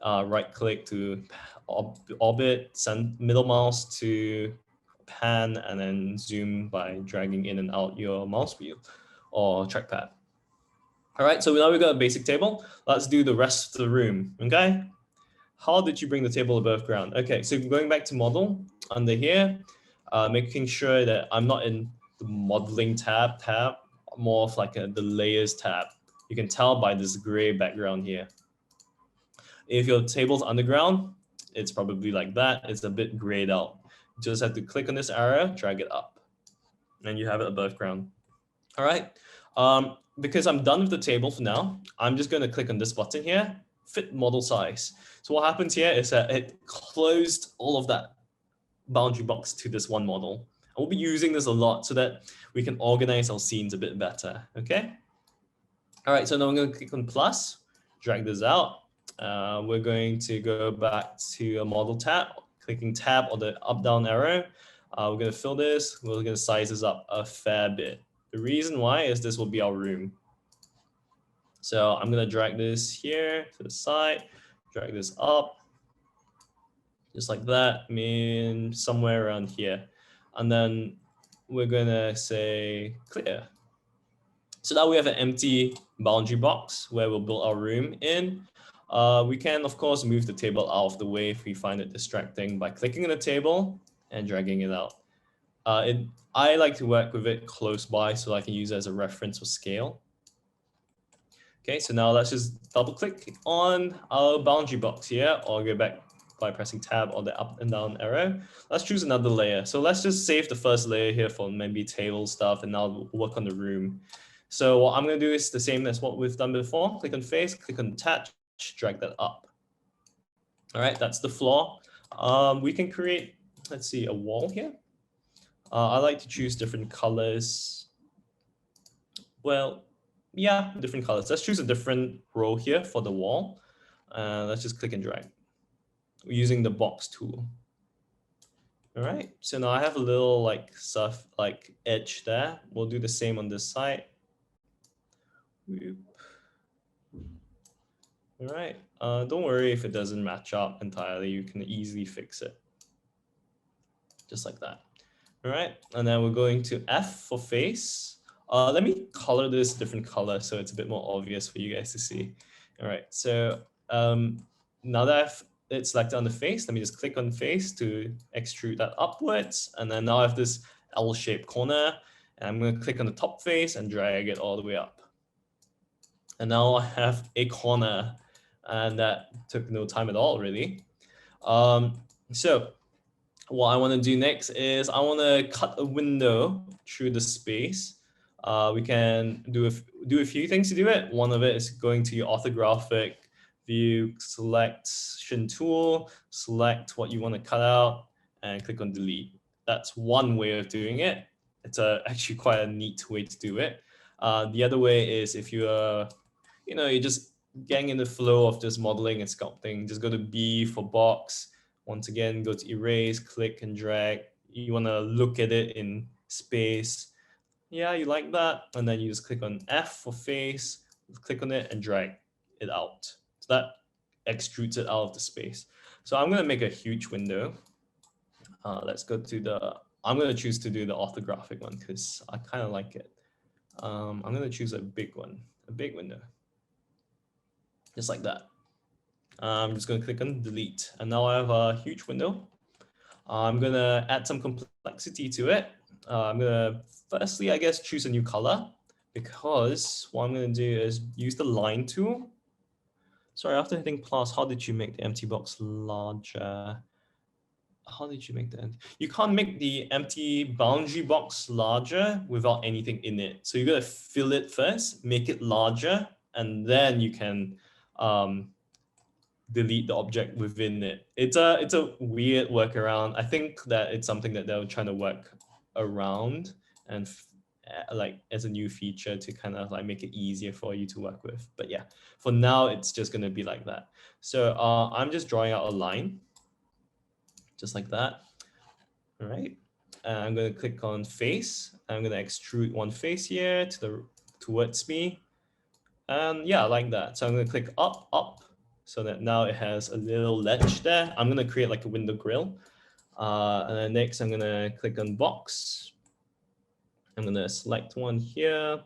Right click to orbit, send middle mouse to pan, and then zoom by dragging in and out your mouse wheel or trackpad. All right, so now we've got a basic table. Let's do the rest of the room, okay? How did you bring the table above ground? Okay, so going back to model under here, making sure that I'm not in the modeling tab, more of like the layers tab. You can tell by this gray background here. If your table's underground, it's probably like that. It's a bit grayed out. You just have to click on this arrow, drag it up, and you have it above ground. All right. Because I'm done with the table for now, I'm just going to click on this button here, fit model size. So what happens here is that it closed all of that boundary box to this one model. And we'll be using this a lot so that we can organize our scenes a bit better, okay? All right, so now I'm going to click on plus, drag this out. We're going to go back to a model tab, clicking tab or the up-down arrow. We're going to fill this. We're going to size this up a fair bit. The reason why is this will be our room. So I'm going to drag this here to the side, drag this up, just like that, I mean, somewhere around here. And then we're going to say clear. So now we have an empty boundary box where we'll build our room in. We can, of course, move the table out of the way if we find it distracting by clicking on the table and dragging it out. I like to work with it close by so I can use it as a reference for scale. Okay, so now let's just double click on our boundary box here, or go back by pressing tab or the up and down arrow. Let's choose another layer. So let's just save the first layer here for maybe table stuff, and now we'll work on the room. So what I'm going to do is the same as what we've done before. Click on face, click on attach, drag that up. All right, that's the floor. We can create, let's see, a wall here. I like to choose different colors. Well, yeah, different colors. Let's choose a different row here for the wall. Let's just click and drag using the box tool. All right, so now I have a little like edge there. We'll do the same on this side. All right, don't worry if it doesn't match up entirely. You can easily fix it. Just like that. All right, and then we're going to F for face. Let me color this different color so it's a bit more obvious for you guys to see. All right, so now that it's selected on the face. Let me just click on face to extrude that upwards. And then now I have this L-shaped corner. And I'm going to click on the top face and drag it all the way up. And now I have a corner. And that took no time at all, really. So what I want to do next is I want to cut a window through the space. We can do a few things to do it. One of it is going to your orthographic view, selection tool, select what you want to cut out, and click on delete. That's one way of doing it. It's actually quite a neat way to do it. The other way is if you're just getting in the flow of just modeling and sculpting, just go to B for box. Once again, go to erase, click and drag. You want to look at it in space. Yeah, you like that. And then you just click on F for face, click on it and drag it out. So that extrudes it out of the space. So I'm going to make a huge window. Let's go to I'm going to choose to do the orthographic one because I kind of like it. I'm going to choose a big one, a big window. Just like that. I'm just going to click on delete. And now I have a huge window. I'm going to add some complexity to it. I'm going to firstly, I guess, choose a new color because what I'm going to do is use the line tool. Sorry, after hitting plus, how did you make the empty box larger? How did you make the empty? You can't make the empty boundary box larger without anything in it. So you got to fill it first, make it larger, and then you can delete the object within it. It's a weird workaround. I think that it's something that they're trying to work around and like as a new feature to kind of like make it easier for you to work with. But yeah, for now it's just going to be like that. So I'm just drawing out a line just like that. All right, and I'm going to click on face. I'm going to extrude one face here towards me, and yeah, like that. So I'm going to click up so that now it has a little ledge there. I'm going to create like a window grill. And then next I'm going to click on box. I'm going to select one here.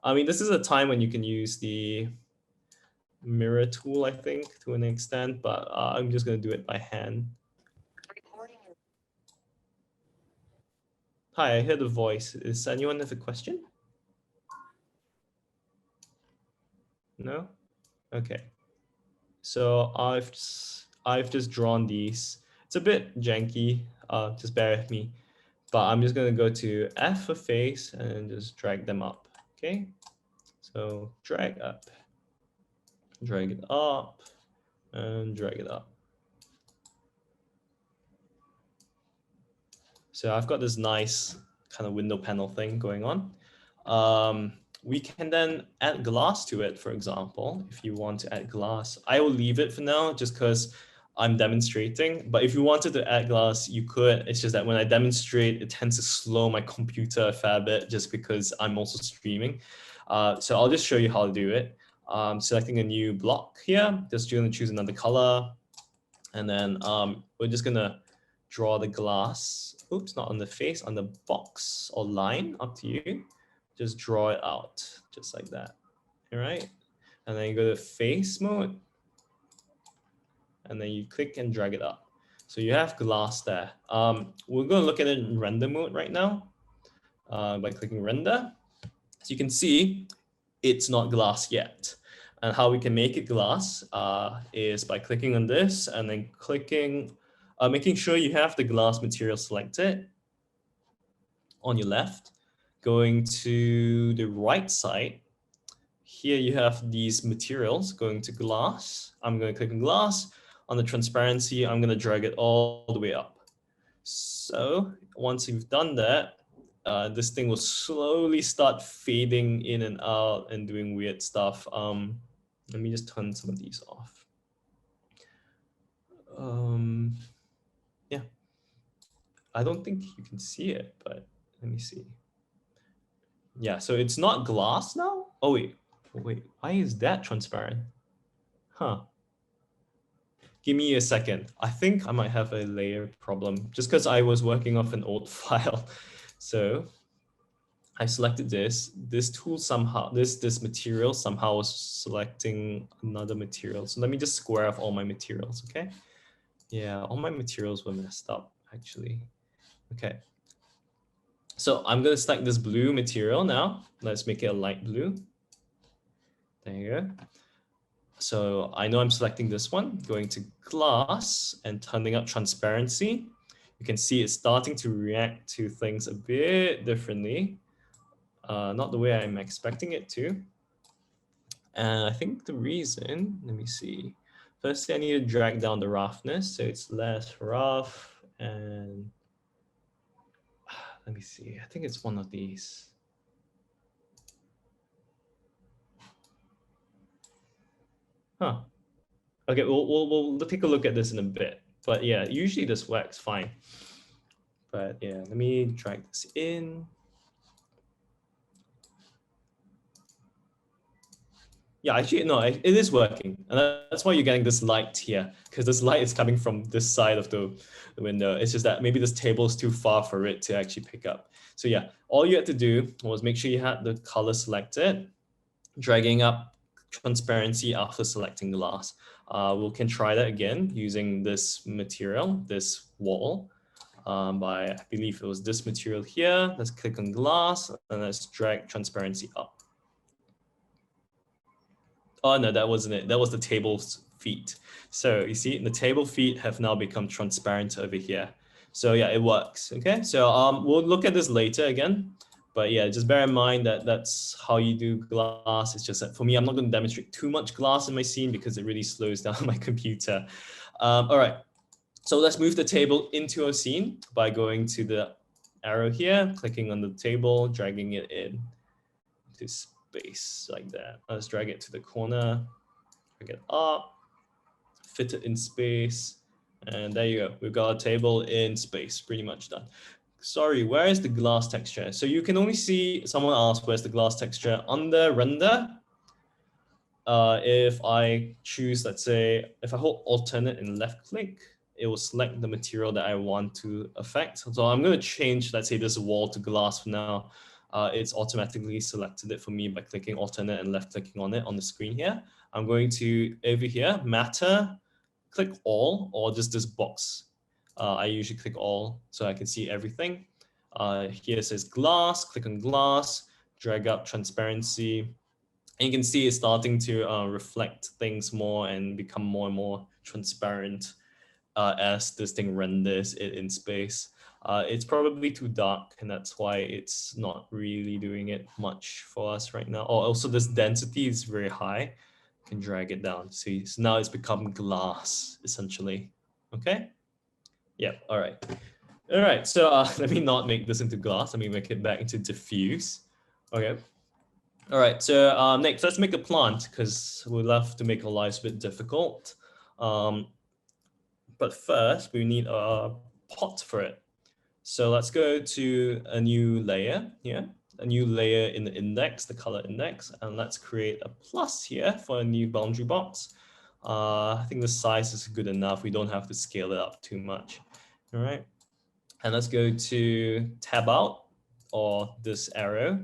I mean, this is a time when you can use the mirror tool, I think, to an extent, but I'm just going to do it by hand. Hi, I heard a voice. Does anyone have a question? No? Okay. So I've just drawn these. It's a bit janky, just bear with me. But I'm just going to go to F for face and just drag them up. Okay. So drag up, drag it up, and drag it up. So I've got this nice kind of window panel thing going on. We can then add glass to it, for example, if you want to add glass. I will leave it for now just because I'm demonstrating, but if you wanted to add glass, you could. It's just that when I demonstrate, it tends to slow my computer a fair bit just because I'm also streaming. So I'll just show you how to do it. Selecting a new block here, just going to choose another color. And then we're just going to draw the glass. Oops, not on the face, on the box or line, up to you. Just draw it out, just like that. All right. And then you go to face mode. And then you click and drag it up. So you have glass there. We're going to look at it in render mode right now by clicking render. So you can see it's not glass yet. And how we can make it glass is by clicking on this and then clicking, making sure you have the glass material selected on your left. Going to the right side. Here you have these materials going to glass. I'm going to click on glass. On the transparency, I'm going to drag it all the way up. So once you've done that, this thing will slowly start fading in and out and doing weird stuff. Let me just turn some of these off. Yeah, I don't think you can see it, but let me see. Yeah, so it's not glass now. Oh, wait, why is that transparent? Huh. Give me a second. I think I might have a layer problem just because I was working off an old file. So I selected this tool somehow, this material somehow was selecting another material. So let me just square off all my materials, okay? Yeah, all my materials were messed up actually. Okay. So I'm gonna select this blue material now. Let's make it a light blue. There you go. So I know I'm selecting this one, going to glass and turning up transparency. You can see it's starting to react to things a bit differently. Not the way I'm expecting it to. And I think the reason, let me see. Firstly, I need to drag down the roughness so it's less rough. And let me see, I think it's one of these. Huh. Okay, we'll take a look at this in a bit. But yeah, usually this works fine. But yeah, let me drag this in. Yeah, actually, no, it is working. And that's why you're getting this light here, because this light is coming from this side of the window. It's just that maybe this table is too far for it to actually pick up. So yeah, all you had to do was make sure you had the color selected, dragging up transparency after selecting glass. We can try that again using this material, this wall. By, I believe it was this material here. Let's click on glass and let's drag transparency up. Oh no, that wasn't it. That was the table's feet. So you see, the table feet have now become transparent over here. So yeah, it works. Okay, so we'll look at this later again. But yeah, just bear in mind that that's how you do glass. It's just that for me, I'm not going to demonstrate too much glass in my scene because it really slows down my computer. All right, so let's move the table into our scene by going to the arrow here, clicking on the table, dragging it in to space like that. Let's drag it to the corner, drag it up, fit it in space, and there you go. We've got a table in space, pretty much done. Sorry, where is the glass texture? So you can only see, someone asked, where's the glass texture? Under render, if I choose, let's say, if I hold alternate and left click, it will select the material that I want to affect. So I'm going to change, let's say, this wall to glass for now. It's automatically selected it for me by clicking alternate and left clicking on it on the screen here. I'm going to, over here, matter, click all, or just this box. I usually click all so I can see everything. Here it says glass, click on glass, drag up transparency. And you can see it's starting to reflect things more and become more and more transparent as this thing renders it in space. It's probably too dark, and that's why it's not really doing it much for us right now. Oh, also this density is very high. You can drag it down. See, so now it's become glass essentially. Okay. Yeah. All right. All right. So let me not make this into glass. Let me make it back into diffuse. Okay. All right, so next, let's make a plant because we love to make our lives a bit difficult. But first, we need a pot for it. So let's go to a new layer here, a new layer in the index, the color index, and let's create a plus here for a new boundary box. I think the size is good enough. We don't have to scale it up too much. All right, and let's go to tab out or this arrow.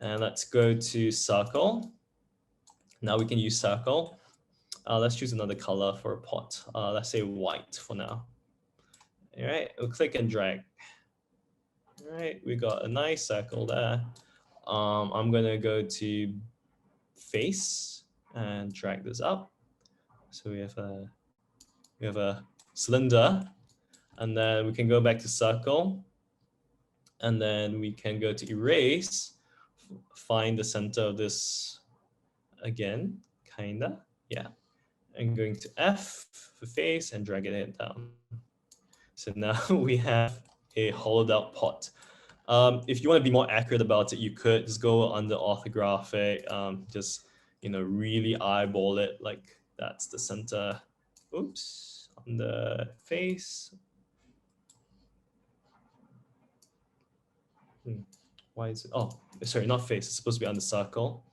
And let's go to circle. Now we can use circle. Let's choose another color for a pot. Let's say white for now. All right, we'll click and drag. All right, we got a nice circle there. I'm gonna go to face and drag this up. So we have a cylinder, and then we can go back to circle, and then we can go to erase, find the center of this again, kinda, yeah. And going to F for face and dragging it down. So now we have a hollowed out pot. If you want to be more accurate about it, you could just go under orthographic, just really eyeball it like that's the center. Oops, on the face. Why is it? Oh, sorry, not face. It's supposed to be on the circle.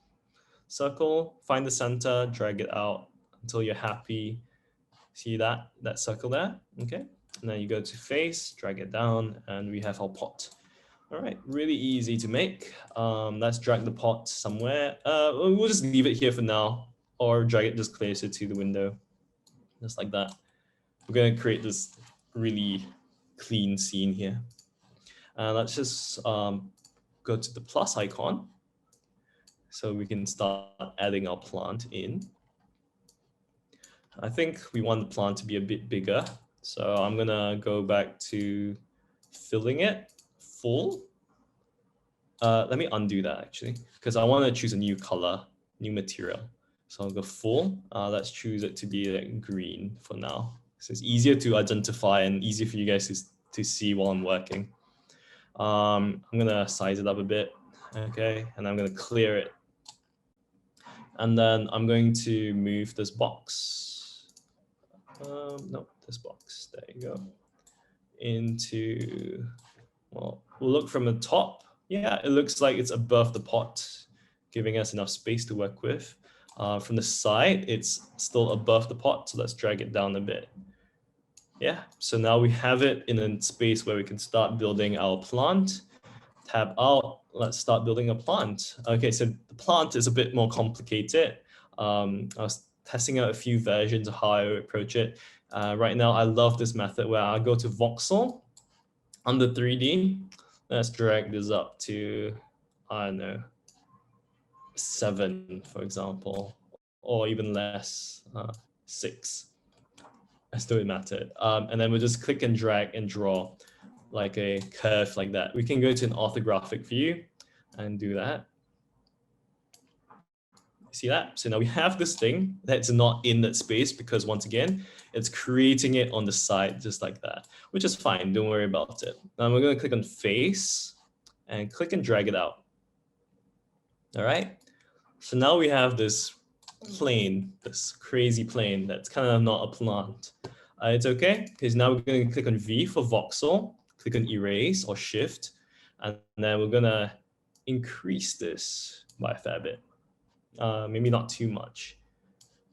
Circle, find the center, drag it out until you're happy. See that circle there? Okay. And then you go to face, drag it down, and we have our pot. All right, really easy to make. Let's drag the pot somewhere. We'll just leave it here for now, or drag it just closer to the window, just like that. We're gonna create this really clean scene here. Let's just go to the plus icon, so we can start adding our plant in. I think we want the plant to be a bit bigger, so I'm gonna go back to filling it full. Let me undo that actually, because I want to choose a new color, new material. So I'll go full. Let's choose it to be like green for now. So it's easier to identify and easier for you guys to see while I'm working. I'm gonna size it up a bit, okay, and I'm gonna clear it. And then I'm going to move this box. No, this box. There you go. Into, well, we'll look from the top. Yeah, it looks like it's above the pot, giving us enough space to work with. From the side, it's still above the pot, so let's drag it down a bit. Yeah, so now we have it in a space where we can start building our plant. Tab out, let's start building a plant. Okay, so the plant is a bit more complicated. I was testing out a few versions of how I approach it. Right now, I love this method where I go to Voxel under 3D. Let's drag this up to, I don't know, 7, for example, or even less, 6. Let's do it method. And then we'll just click and drag and draw like a curve like that. We can go to an orthographic view and do that. See that? So now we have this thing that's not in that space because once again, it's creating it on the side just like that, which is fine. Don't worry about it. Now we're going to click on face and click and drag it out. All right. So now we have this plane, this crazy plane that's kind of not a plant. It's okay because now we're going to click on V for voxel, click on erase or shift, and then we're going to increase this by a fair bit. Maybe not too much,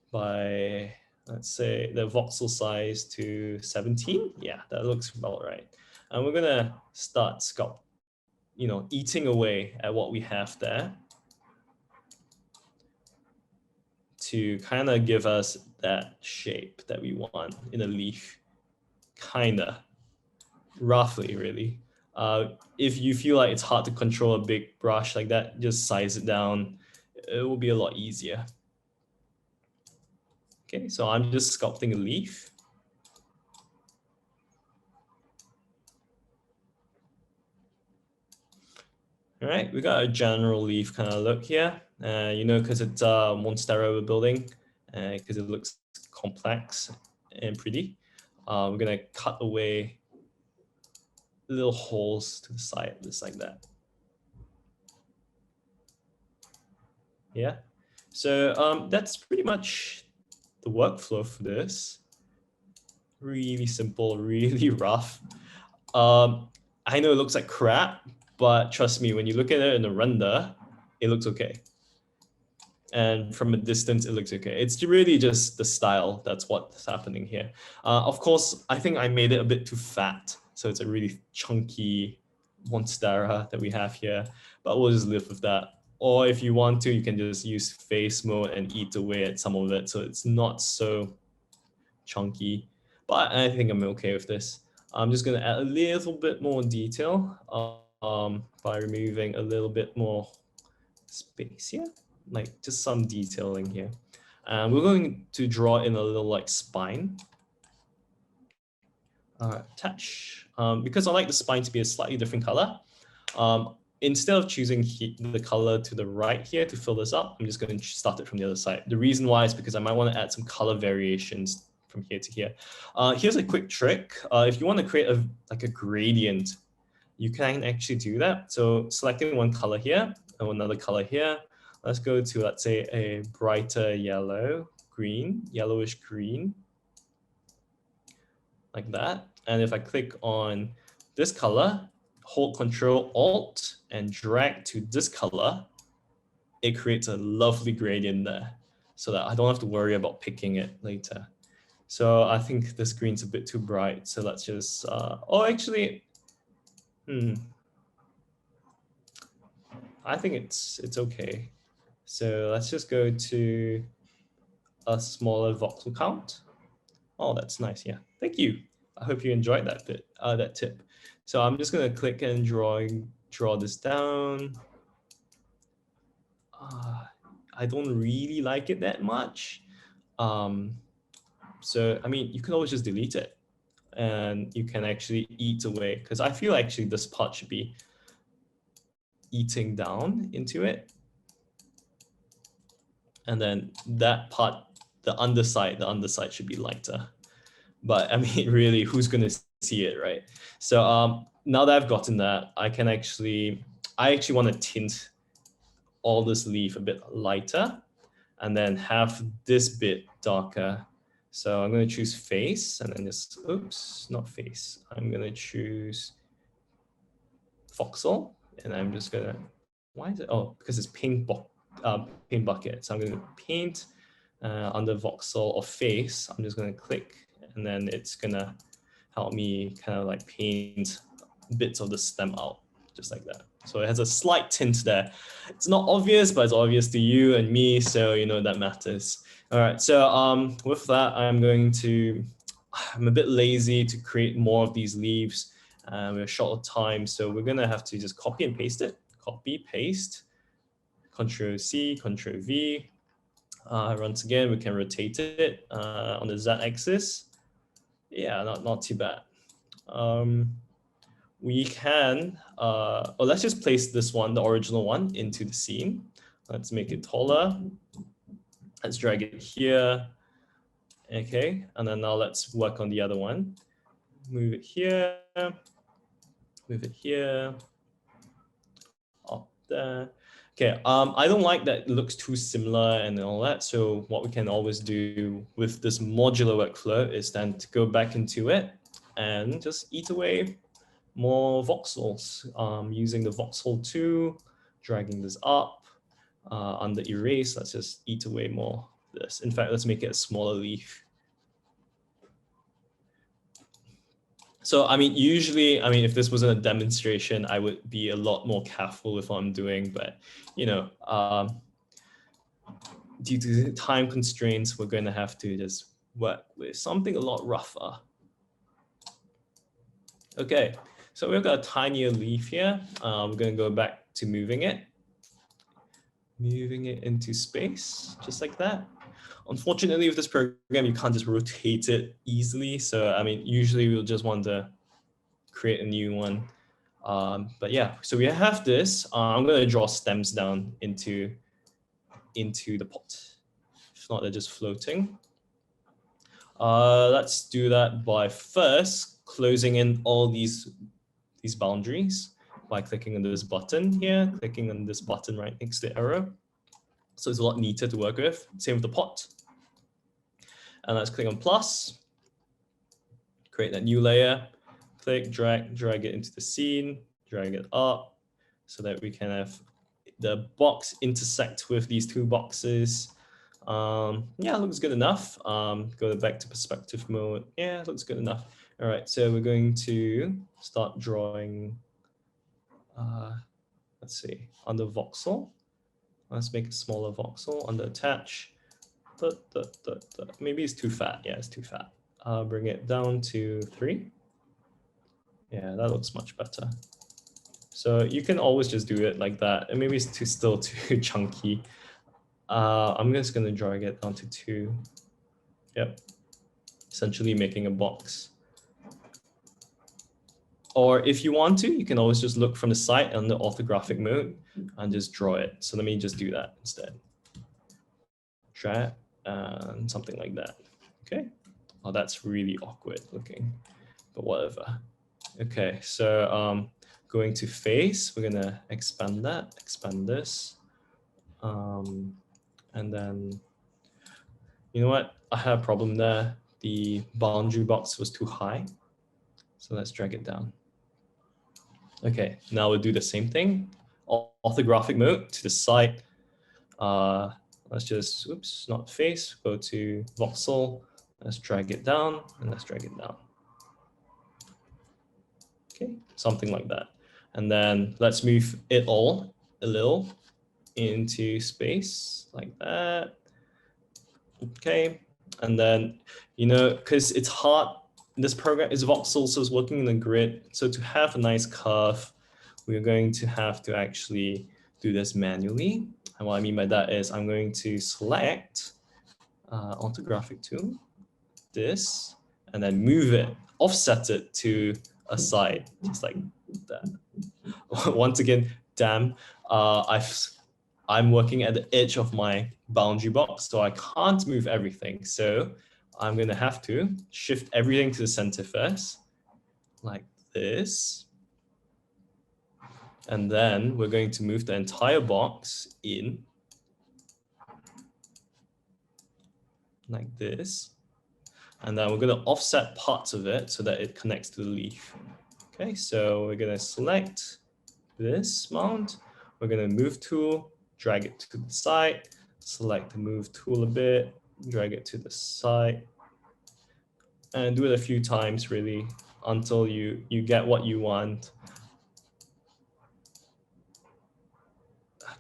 by, let's say, the voxel size to 17. Yeah, that looks about right. And we're going to start sculpt, eating away at what we have there to kind of give us that shape that we want in a leaf, kind of, roughly, really. If you feel like it's hard to control a big brush like that, just size it down. It will be a lot easier. Okay, so I'm just sculpting a leaf. All right, we got a general leaf kind of look here. Because it's a Monstera we're building, because it looks complex and pretty. We're gonna cut away little holes to the side, just like that. Yeah, so that's pretty much the workflow for this. Really simple, really rough. I know it looks like crap, but trust me, when you look at it in a render, it looks okay. And from a distance, it looks okay. It's really just the style. That's what's happening here. Of course, I think I made it a bit too fat. So it's a really chunky Monstera that we have here, but we'll just live with that. Or if you want to, you can just use face mode and eat away at some of it. So it's not so chunky, but I think I'm okay with this. I'm just going to add a little bit more detail by removing a little bit more space here, like just some detailing here. And we're going to draw in a little like spine. Attach. Because I like the spine to be a slightly different color. Instead of choosing the color to the right here to fill this up, I'm just going to start it from the other side. The reason why is because I might want to add some color variations from here to here. Here's a quick trick. If you want to create a gradient, you can actually do that. So selecting one color here and another color here. Let's go to, let's say, a brighter yellow, green, yellowish green, like that. And if I click on this color, hold Control Alt and drag to this color, it creates a lovely gradient there so that I don't have to worry about picking it later. So I think this green's a bit too bright. So let's just, oh, actually, I think it's okay. So let's just go to a smaller voxel count. Oh, that's nice. Yeah, thank you. I hope you enjoyed that bit, that tip. So I'm just gonna click and draw this down. I don't really like it that much. So I mean, you can always just delete it, and you can actually eat away, because I feel actually this part should be eating down into it, and then that part, the underside should be lighter. But I mean, really, who's going to see it, right? So now that I've gotten that, I actually want to tint all this leaf a bit lighter, and then have this bit darker. So I'm going to choose face, and then just, oops, not face. I'm going to choose voxel, and I'm just going to, why is it? Oh, because it's paint bucket. So I'm going to paint under voxel or face. I'm just going to click, and then it's going to help me kind of like paint bits of the stem out, just like that. So it has a slight tint there. It's not obvious, but it's obvious to you and me, so you know that matters. All right, so with that, I'm a bit lazy to create more of these leaves. We're short of time, so we're gonna have to just copy and paste it. Copy, paste, Control C, Control V. Once again, we can rotate it on the Z-axis. Yeah, not too bad. We can, let's just place this one, the original one, into the scene. Let's make it taller. Let's drag it here. Okay, and then now let's work on the other one. Move it here, move it here, up there. Okay, I don't like that it looks too similar and all that. So what we can always do with this modular workflow is then to go back into it and just eat away more voxels, using the voxel 2, dragging this up. Under erase, let's just eat away more of this. In fact, let's make it a smaller leaf. So, I mean, usually, if this wasn't a demonstration, I would be a lot more careful with what I'm doing. But, you know, due to time constraints, we're going to have to just work with something a lot rougher. Okay, so we've got a tinier leaf here. We're going to go back to moving it into space, just like that. Unfortunately, with this program, you can't just rotate it easily. So, usually we'll just want to create a new one. But yeah, so we have this. I'm going to draw stems down into the pot. If not, they're just floating. Let's do that by first closing in all these boundaries by clicking on this button here, clicking on this button right next to the arrow. So it's a lot neater to work with. Same with the pot. And let's click on plus, create that new layer, click, drag it into the scene, drag it up so that we can have the box intersect with these two boxes. Yeah, looks good enough. Go back to perspective mode. Yeah, looks good enough. All right, so we're going to start drawing, let's see, under voxel. Let's make a smaller voxel under attach. Maybe it's too fat. Yeah, it's too fat. Bring it down to 3. Yeah, that looks much better. So you can always just do it like that. And maybe it's still too chunky. I'm just going to drag it down to 2. Yep. Essentially making a box. Or if you want to, you can always just look from the side on the orthographic mode and just draw it. So let me just do that instead. Drag and something like that. Okay. Oh, that's really awkward looking, but whatever. Okay, so going to face, we're gonna expand this. And then, you know what? I had a problem there. The boundary box was too high. So let's drag it down. Okay, now we'll do the same thing. Orthographic mode to the side. Let's just, oops, not face, go to voxel. Let's drag it down and let's drag it down. Okay, something like that. And then let's move it all a little into space like that. Okay, and then, you know, because it's hard, this program is Voxels, so it's working in a grid. So to have a nice curve, we're going to have to actually do this manually. And what I mean by that is I'm going to select onto graphic tool, this, and then move it, offset it to a side, just like that. Once again, damn, I'm working at the edge of my boundary box, so I can't move everything. So I'm going to have to shift everything to the center first, like this. And then we're going to move the entire box in like this. And then we're going to offset parts of it so that it connects to the leaf. Okay, so we're going to select this mount. We're going to move tool, drag it to the side, select the move tool a bit, drag it to the side, and do it a few times really until you get what you want.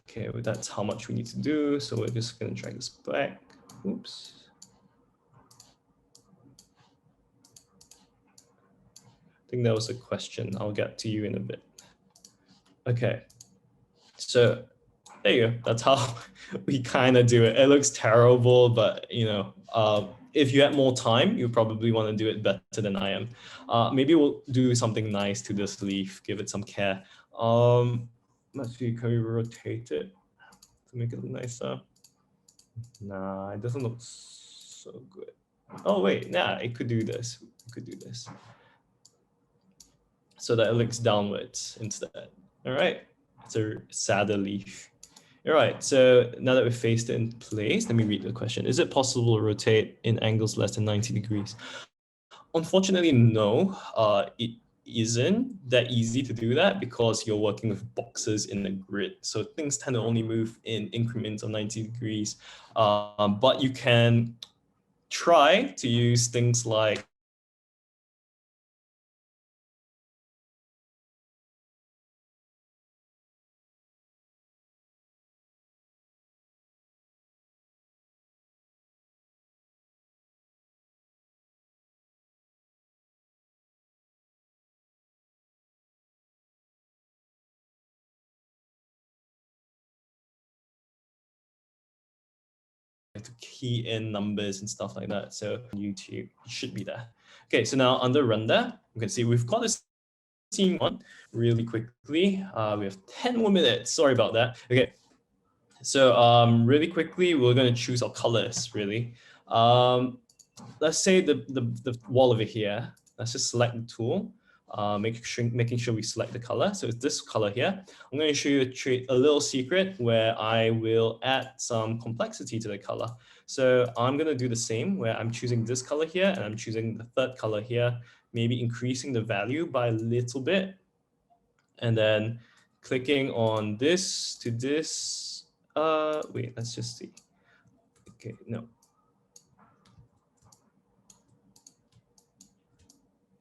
Okay, well, that's how much we need to do. So we're just going to drag this back. Oops. I think that was a question. I'll get to you in a bit. Okay, so there you go. That's how we kind of do it. It looks terrible, but you know, if you had more time, you probably want to do it better than I am. Maybe we'll do something nice to this leaf, give it some care. Let's see, can we rotate it to make it look nicer? Nah, it doesn't look so good. Oh wait, nah, it could do this. It could do this. So that it looks downwards instead. All right, it's a sadder leaf. All right, so now that we've faced it in place, let me read the question. Is it possible to rotate in angles less than 90 degrees? Unfortunately, no, it isn't that easy to do that because you're working with boxes in the grid. So things tend to only move in increments of 90 degrees, but you can try to use things like to key in numbers and stuff like that. So YouTube should be there. Okay, so now under render, you can see we've got this scene one really quickly. We have 10 more minutes. Sorry about that. Okay, so really quickly, we're going to choose our colors really. Let's say the wall over here. Let's just select the tool. Making sure we select the color. So it's this color here. I'm going to show you a little secret where I will add some complexity to the color. So I'm going to do the same where I'm choosing this color here and I'm choosing the third color here, maybe increasing the value by a little bit. And then clicking on this to this. Wait, let's just see. Okay, no.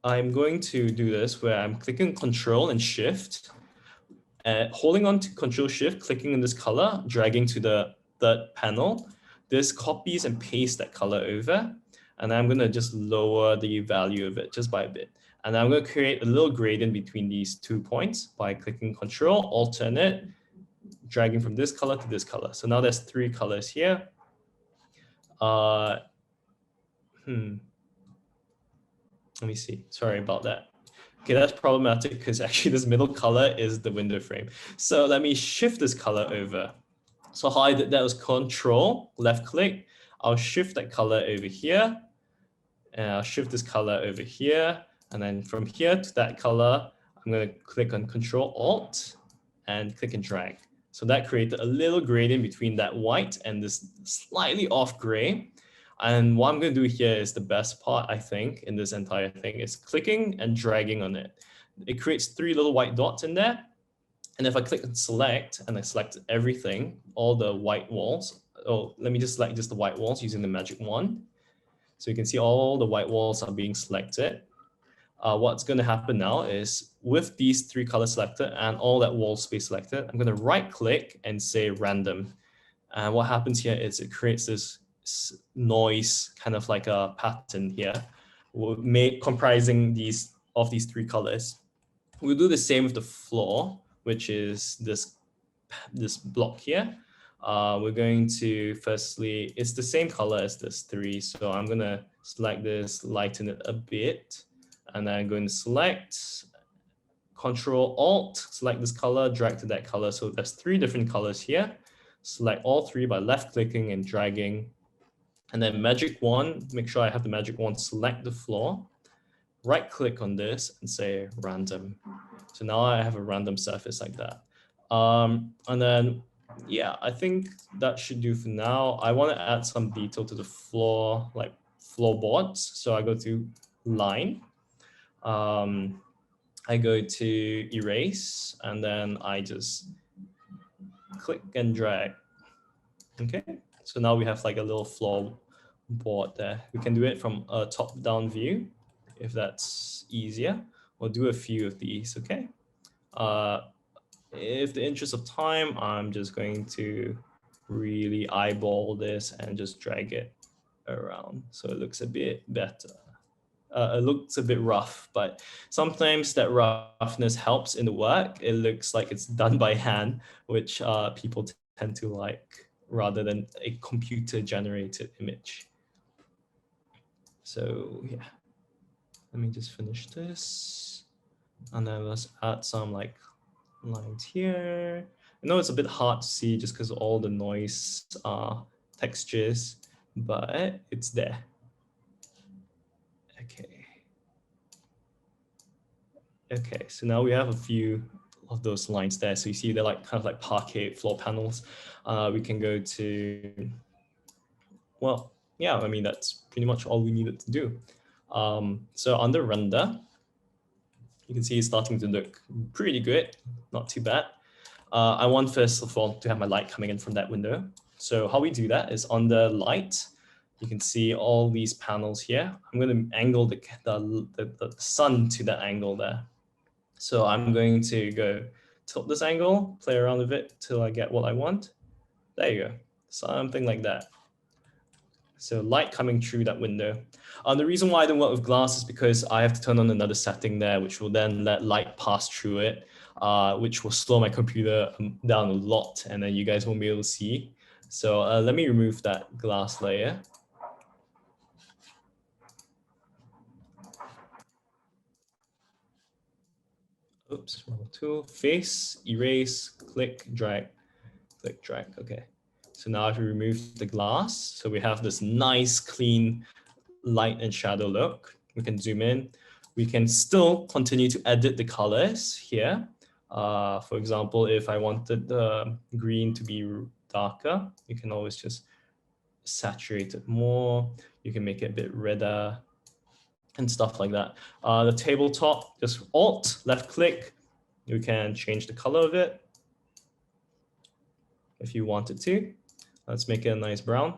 I'm going to do this where I'm clicking Control and Shift, holding on to Control Shift, clicking in this color, dragging to the third panel. This copies and pastes that color over, and I'm going to just lower the value of it just by a bit. And I'm going to create a little gradient between these 2 points by clicking Control, Alternate, dragging from this color to this color. So now there's 3 colors here. Let me see. Sorry about that. Okay, that's problematic because actually this middle color is the window frame. So let me shift this color over. So how I did that was Control, left click. I'll shift that color over here. And I'll shift this color over here. And then from here to that color, I'm going to click on Control Alt and click and drag. So that created a little gradient between that white and this slightly off gray. And what I'm going to do here is the best part, I think, in this entire thing is clicking and dragging on it. It creates 3 little white dots in there. And if I click on select and I select everything, all the white walls, oh, let me just select just the white walls using the magic wand. So you can see all the white walls are being selected. what's going to happen now is with these 3 colors selected and all that wall space selected, I'm going to right click and say random. And what happens here is it creates this noise, kind of like a pattern here, comprising these 3 colors. We'll do the same with the floor, which is this block here. We're going to firstly, it's the same color as this 3. So I'm going to select this, lighten it a bit, and then I'm going to select Control Alt, select this color, drag to that color. So there's 3 different colors here. Select all 3 by left clicking and dragging. And then magic wand, make sure I have the magic wand, select the floor, right click on this and say random. So now I have a random surface like that. And then, yeah, I think that should do for now. I want to add some detail to the floor, like floorboards. So I go to line. I go to erase, and then I just click and drag. Okay, so now we have like a little floorboard there. We can do it from a top-down view if that's easier. We'll do a few of these, okay? If the interest of time, I'm just going to really eyeball this and just drag it around so it looks a bit better. It looks a bit rough, but sometimes that roughness helps in the work. It looks like it's done by hand, which people tend to like rather than a computer-generated image. So yeah, let me just finish this. And then let's add some like lines here. I know it's a bit hard to see just because all the noise textures, but it's there. Okay, so now we have a few of those lines there. So you see they're like kind of like parquet floor panels. We can go to, well, yeah, I mean, that's pretty much all we needed to do. So under render, you can see it's starting to look pretty good, not too bad. I want first of all to have my light coming in from that window. So how we do that is on the light, you can see all these panels here. I'm going to angle the sun to that angle there. So I'm going to go tilt this angle, play around with it till I get what I want. There you go, something like that. So light coming through that window. The reason why I don't work with glass is because I have to turn on another setting there, which will then let light pass through it, which will slow my computer down a lot, and then you guys won't be able to see. So let me remove that glass layer. Oops, wrong tool. Face, erase, click, drag, click, drag. Okay. So now if we remove the glass, so we have this nice, clean light and shadow look. We can zoom in. We can still continue to edit the colors here. For example, if I wanted the green to be darker, you can always just saturate it more. You can make it a bit redder and stuff like that. The tabletop, just Alt, left click. You can change the color of it if you wanted to. Let's make it a nice brown.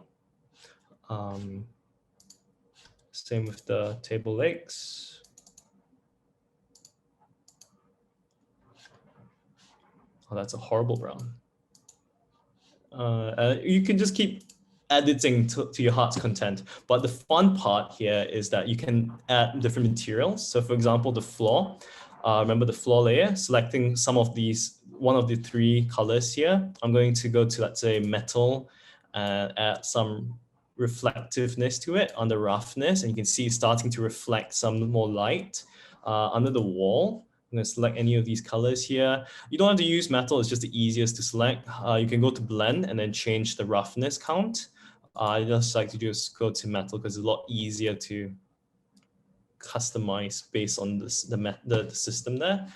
Same with the table legs. Oh, that's a horrible brown. You can just keep editing to your heart's content. But the fun part here is that you can add different materials. So for example, the floor, remember the floor layer, selecting some of these, one of the 3 colors here. I'm going to go to, let's say, metal and add some reflectiveness to it on the roughness. And you can see it's starting to reflect some more light under the wall. I'm going to select any of these colors here. You don't have to use metal, it's just the easiest to select. You can go to blend and then change the roughness count. I just like to just go to metal because it's a lot easier to customize based on this, the system there.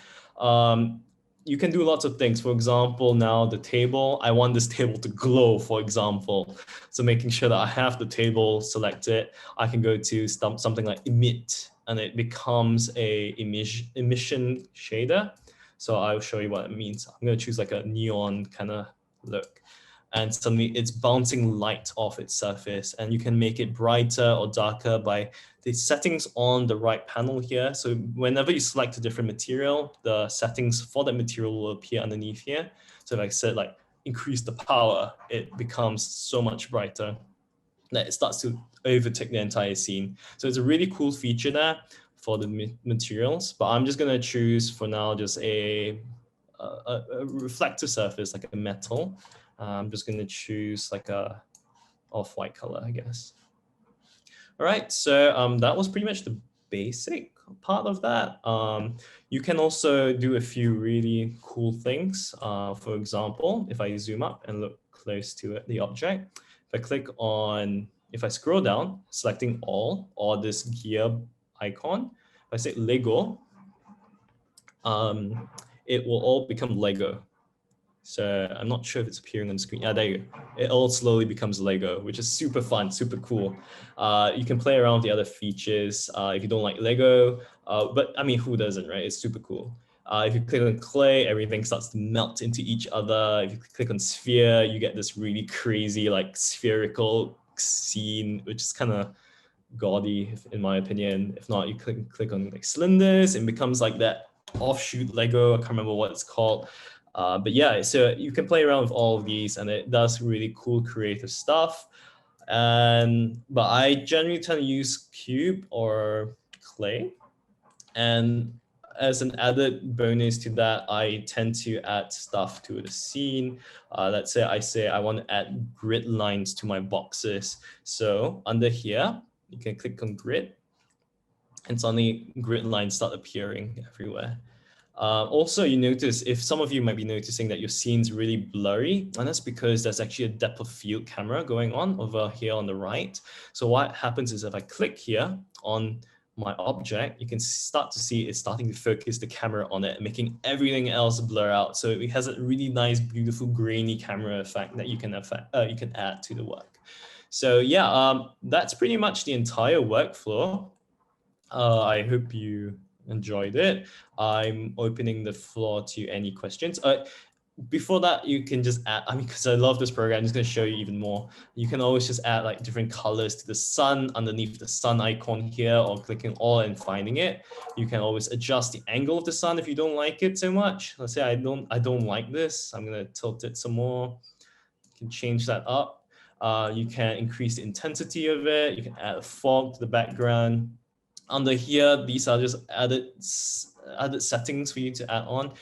You can do lots of things. For example, now the table, I want this table to glow, for example. So making sure that I have the table selected, I can go to something like emit, and it becomes a emission shader. So I'll show you what it means. I'm going to choose like a neon kind of look. and suddenly it's bouncing light off its surface, and you can make it brighter or darker by the settings on the right panel here. So whenever you select a different material, the settings for that material will appear underneath here. So if I said like increase the power, it becomes so much brighter that it starts to overtake the entire scene. So it's a really cool feature there for the materials, but I'm just gonna choose for now just a reflective surface, like a metal. I'm just gonna choose like a off-white color, I guess. All right, so that was pretty much the basic part of that. You can also do a few really cool things. For example, if I zoom up and look close to it, the object, if I click on, if I scroll down, selecting all or this gear icon, if I say Lego, it will all become Lego. So I'm not sure if it's appearing on the screen. There you go. It all slowly becomes Lego, which is super fun, super cool. You can play around with the other features if you don't like Lego, but I mean, who doesn't, right? It's super cool. If you click on clay, everything starts to melt into each other. If you click on sphere, you get this really crazy, like spherical scene, which is kind of gaudy, in my opinion. If not, you click on like cylinders, and it becomes like that offshoot Lego. I can't remember what it's called. But yeah, so you can play around with all of these, and it does really cool creative stuff. But I generally tend to use cube or clay. And as an added bonus to that, I tend to add stuff to the scene. Let's say I want to add grid lines to my boxes. So under here, you can click on grid, and suddenly grid lines start appearing everywhere. Also, you notice, if some of you might be noticing that your scene's really blurry, and that's because there's actually a depth of field camera going on over here on the right. So what happens is if I click here on my object, you can start to see it's starting to focus the camera on it, making everything else blur out. So it has a really nice, beautiful, grainy camera effect that you can add to the work. So yeah, that's pretty much the entire workflow. I hope you enjoyed it. I'm opening the floor to any questions. Before that, you can just add, I mean, because I love this program, I'm just going to show you even more. You can always just add like different colors to the sun underneath the sun icon here, or clicking all and finding it. You can always adjust the angle of the sun if you don't like it so much. Let's say I don't like this. I'm going to tilt it some more. You can change that up. You can increase the intensity of it. You can add a fog to the background. Under here, these are just added settings for you to add on.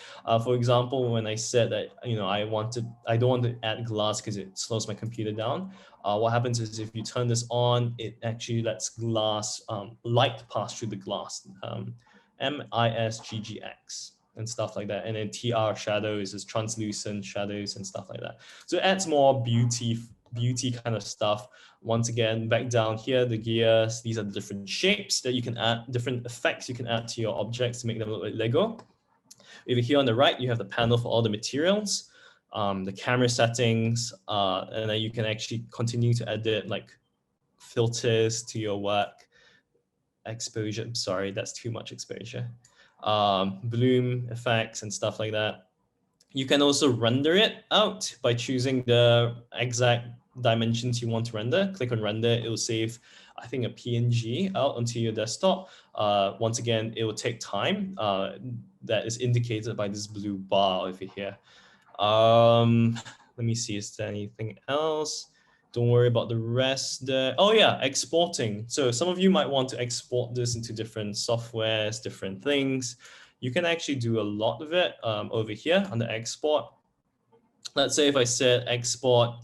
For example, when I said that I don't want to add glass because it slows my computer down. What happens is if you turn this on, it actually lets glass light pass through the glass, MISGGX and stuff like that. And then TR shadows is translucent shadows and stuff like that. So it adds more beauty kind of stuff. Once again, back down here, the gears, these are the different shapes that you can add, different effects you can add to your objects to make them look like Lego. Over here on the right, you have the panel for all the materials, the camera settings, and then you can actually continue to edit like filters to your work. Exposure, sorry, that's too much exposure. Bloom effects and stuff like that. You can also render it out by choosing the exact dimensions you want to render. Click on render, it will save, I think, a PNG out onto your desktop. Once again, it will take time. That is indicated by this blue bar over here. Let me see, is there anything else? Don't worry about the rest there. Oh yeah, exporting. So some of you might want to export this into different softwares, different things. You can actually do a lot of it over here under export. Let's say if I said export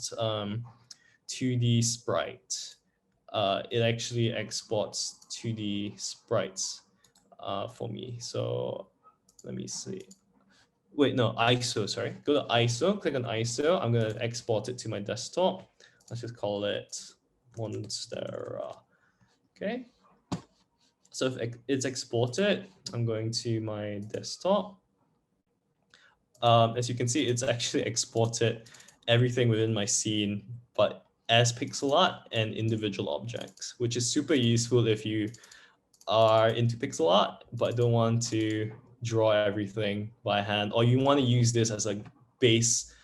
2D sprite, it actually exports 2D sprites for me. So let me see. Wait, no, ISO, sorry. Go to ISO, click on ISO. I'm going to export it to my desktop. Let's just call it Monstera. Okay. So if it's exported, I'm going to my desktop. As you can see, it's actually exported everything within my scene, but as pixel art and individual objects, which is super useful if you are into pixel art, but don't want to draw everything by hand, or you want to use this as a base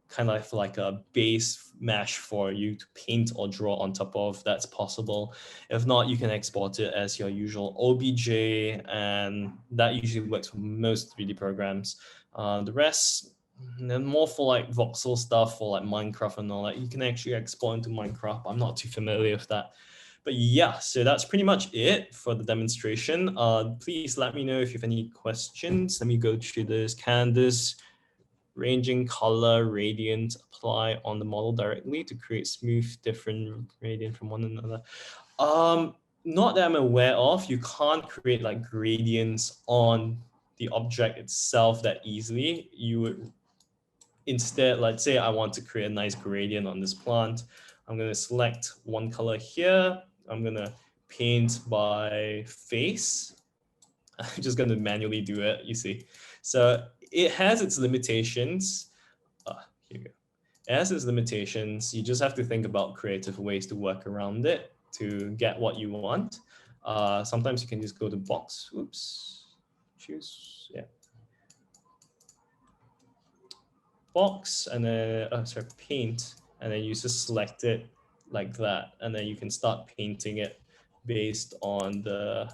kind of like a base mesh for you to paint or draw on top of, that's possible. If not, you can export it as your usual OBJ, and that usually works for most 3D programs. The rest, then more for like voxel stuff or like Minecraft and all that, you can actually export into Minecraft. I'm not too familiar with that. But yeah, so that's pretty much it for the demonstration. Please let me know if you have any questions. Let me go through this. Can this ranging color gradient apply on the model directly to create smooth different gradient from one another? Not that I'm aware of. You can't create like gradients on the object itself that easily. You would instead, let's say I want to create a nice gradient on this plant. I'm going to select one color here. I'm going to paint by face. I'm just going to manually do it, you see. So it has its limitations. Here we go. It has its limitations. You just have to think about creative ways to work around it to get what you want. Sometimes you can just go to box. Oops. Choose. Yeah. Box and then paint, and then you just select it like that, and then you can start painting it based on the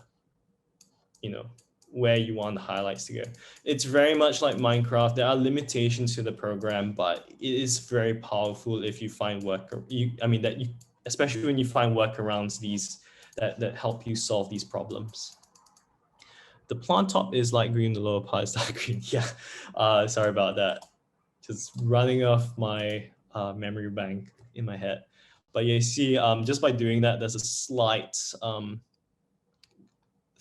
where you want the highlights to go. It's very much like Minecraft. There are limitations to the program, but it is very powerful if you find especially when you find workarounds that help you solve these problems. The plant top is light green, the lower part is dark green. Yeah, sorry about that. Just running off my memory bank in my head. But you see, just by doing that, there's a slight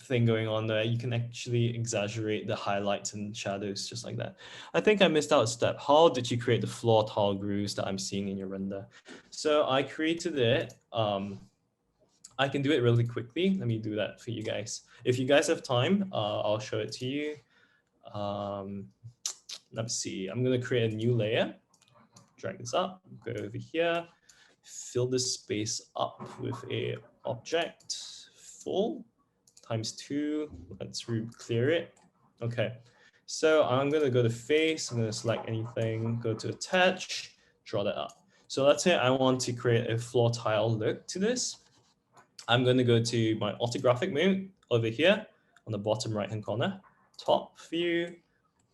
thing going on there. You can actually exaggerate the highlights and shadows just like that. I think I missed out a step. How did you create the floor tile grooves that I'm seeing in your render? So I created it. I can do it really quickly. Let me do that for you guys. If you guys have time, I'll show it to you. Let's see. I'm going to create a new layer. Drag this up, go over here, fill this space up with a object full ×2. Let's clear it. Okay, so I'm going to go to face. I'm going to select anything, go to attach, draw that up. So let's say I want to create a floor tile look to this. I'm going to go to my orthographic mode over here on the bottom right hand corner, top view,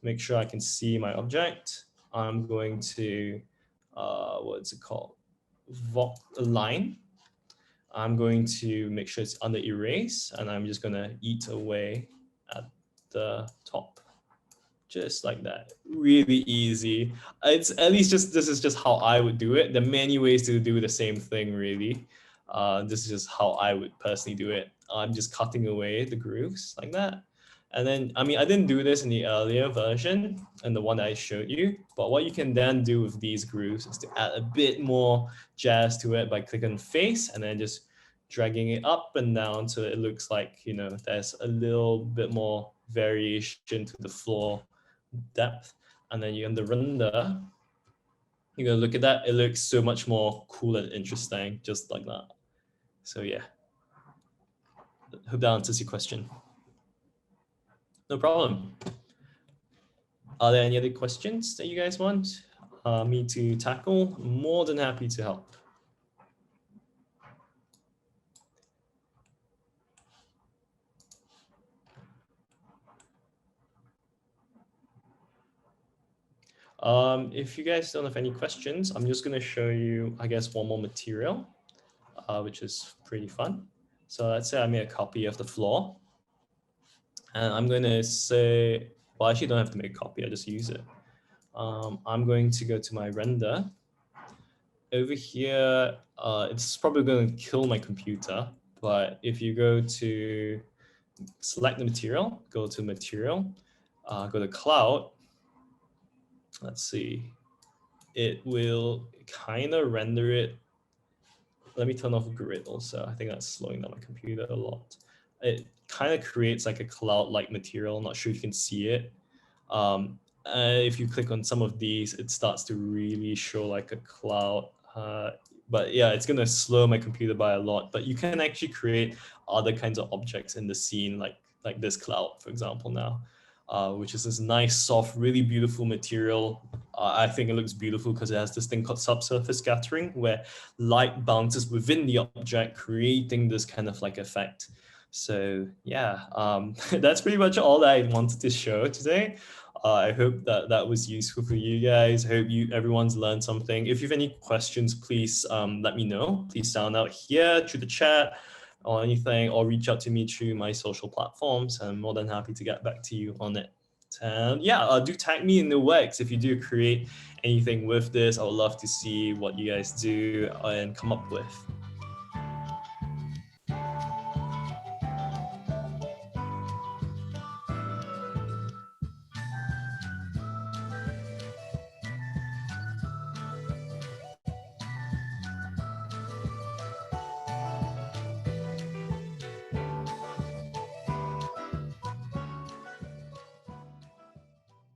make sure I can see my object. I'm going to what's it called? Line. I'm going to make sure it's under erase, and I'm just going to eat away at the top, just like that. Really easy. It's at least this is just how I would do it. There are many ways to do the same thing, really. This is just how I would personally do it. I'm just cutting away the grooves like that. And then, I didn't do this in the earlier version and the one that I showed you, but what you can then do with these grooves is to add a bit more jazz to it by clicking face and then just dragging it up and down so it looks like, there's a little bit more variation to the floor depth. And then you're on the render, you're gonna look at that, it looks so much more cool and interesting, just like that. So yeah, hope that answers your question. No problem. Are there any other questions that you guys want me to tackle? More than happy to help. If you guys don't have any questions, I'm just going to show you, I guess, one more material, which is pretty fun. So let's say I made a copy of the floor. And I'm going to say, well, I actually don't have to make a copy. I just use it. I'm going to go to my render. Over here, it's probably going to kill my computer. But if you go to select the material, go to material, go to cloud. Let's see. It will kind of render it. Let me turn off grid also. I think that's slowing down my computer a lot. It kind of creates like a cloud-like material. Not sure if you can see it. If you click on some of these, it starts to really show like a cloud. But yeah, it's going to slow my computer by a lot. But you can actually create other kinds of objects in the scene, like this cloud, for example, now. which is this nice, soft, really beautiful material. I think it looks beautiful because it has this thing called subsurface scattering, where light bounces within the object, creating this kind of like effect. So yeah, that's pretty much all that I wanted to show today. I hope that that was useful for you guys. I hope everyone's learned something. If you have any questions, please let me know. Please sound out here through the chat or anything, or reach out to me through my social platforms. I'm more than happy to get back to you on it. And yeah, do tag me in the works if you do create anything with this. I would love to see what you guys do and come up with.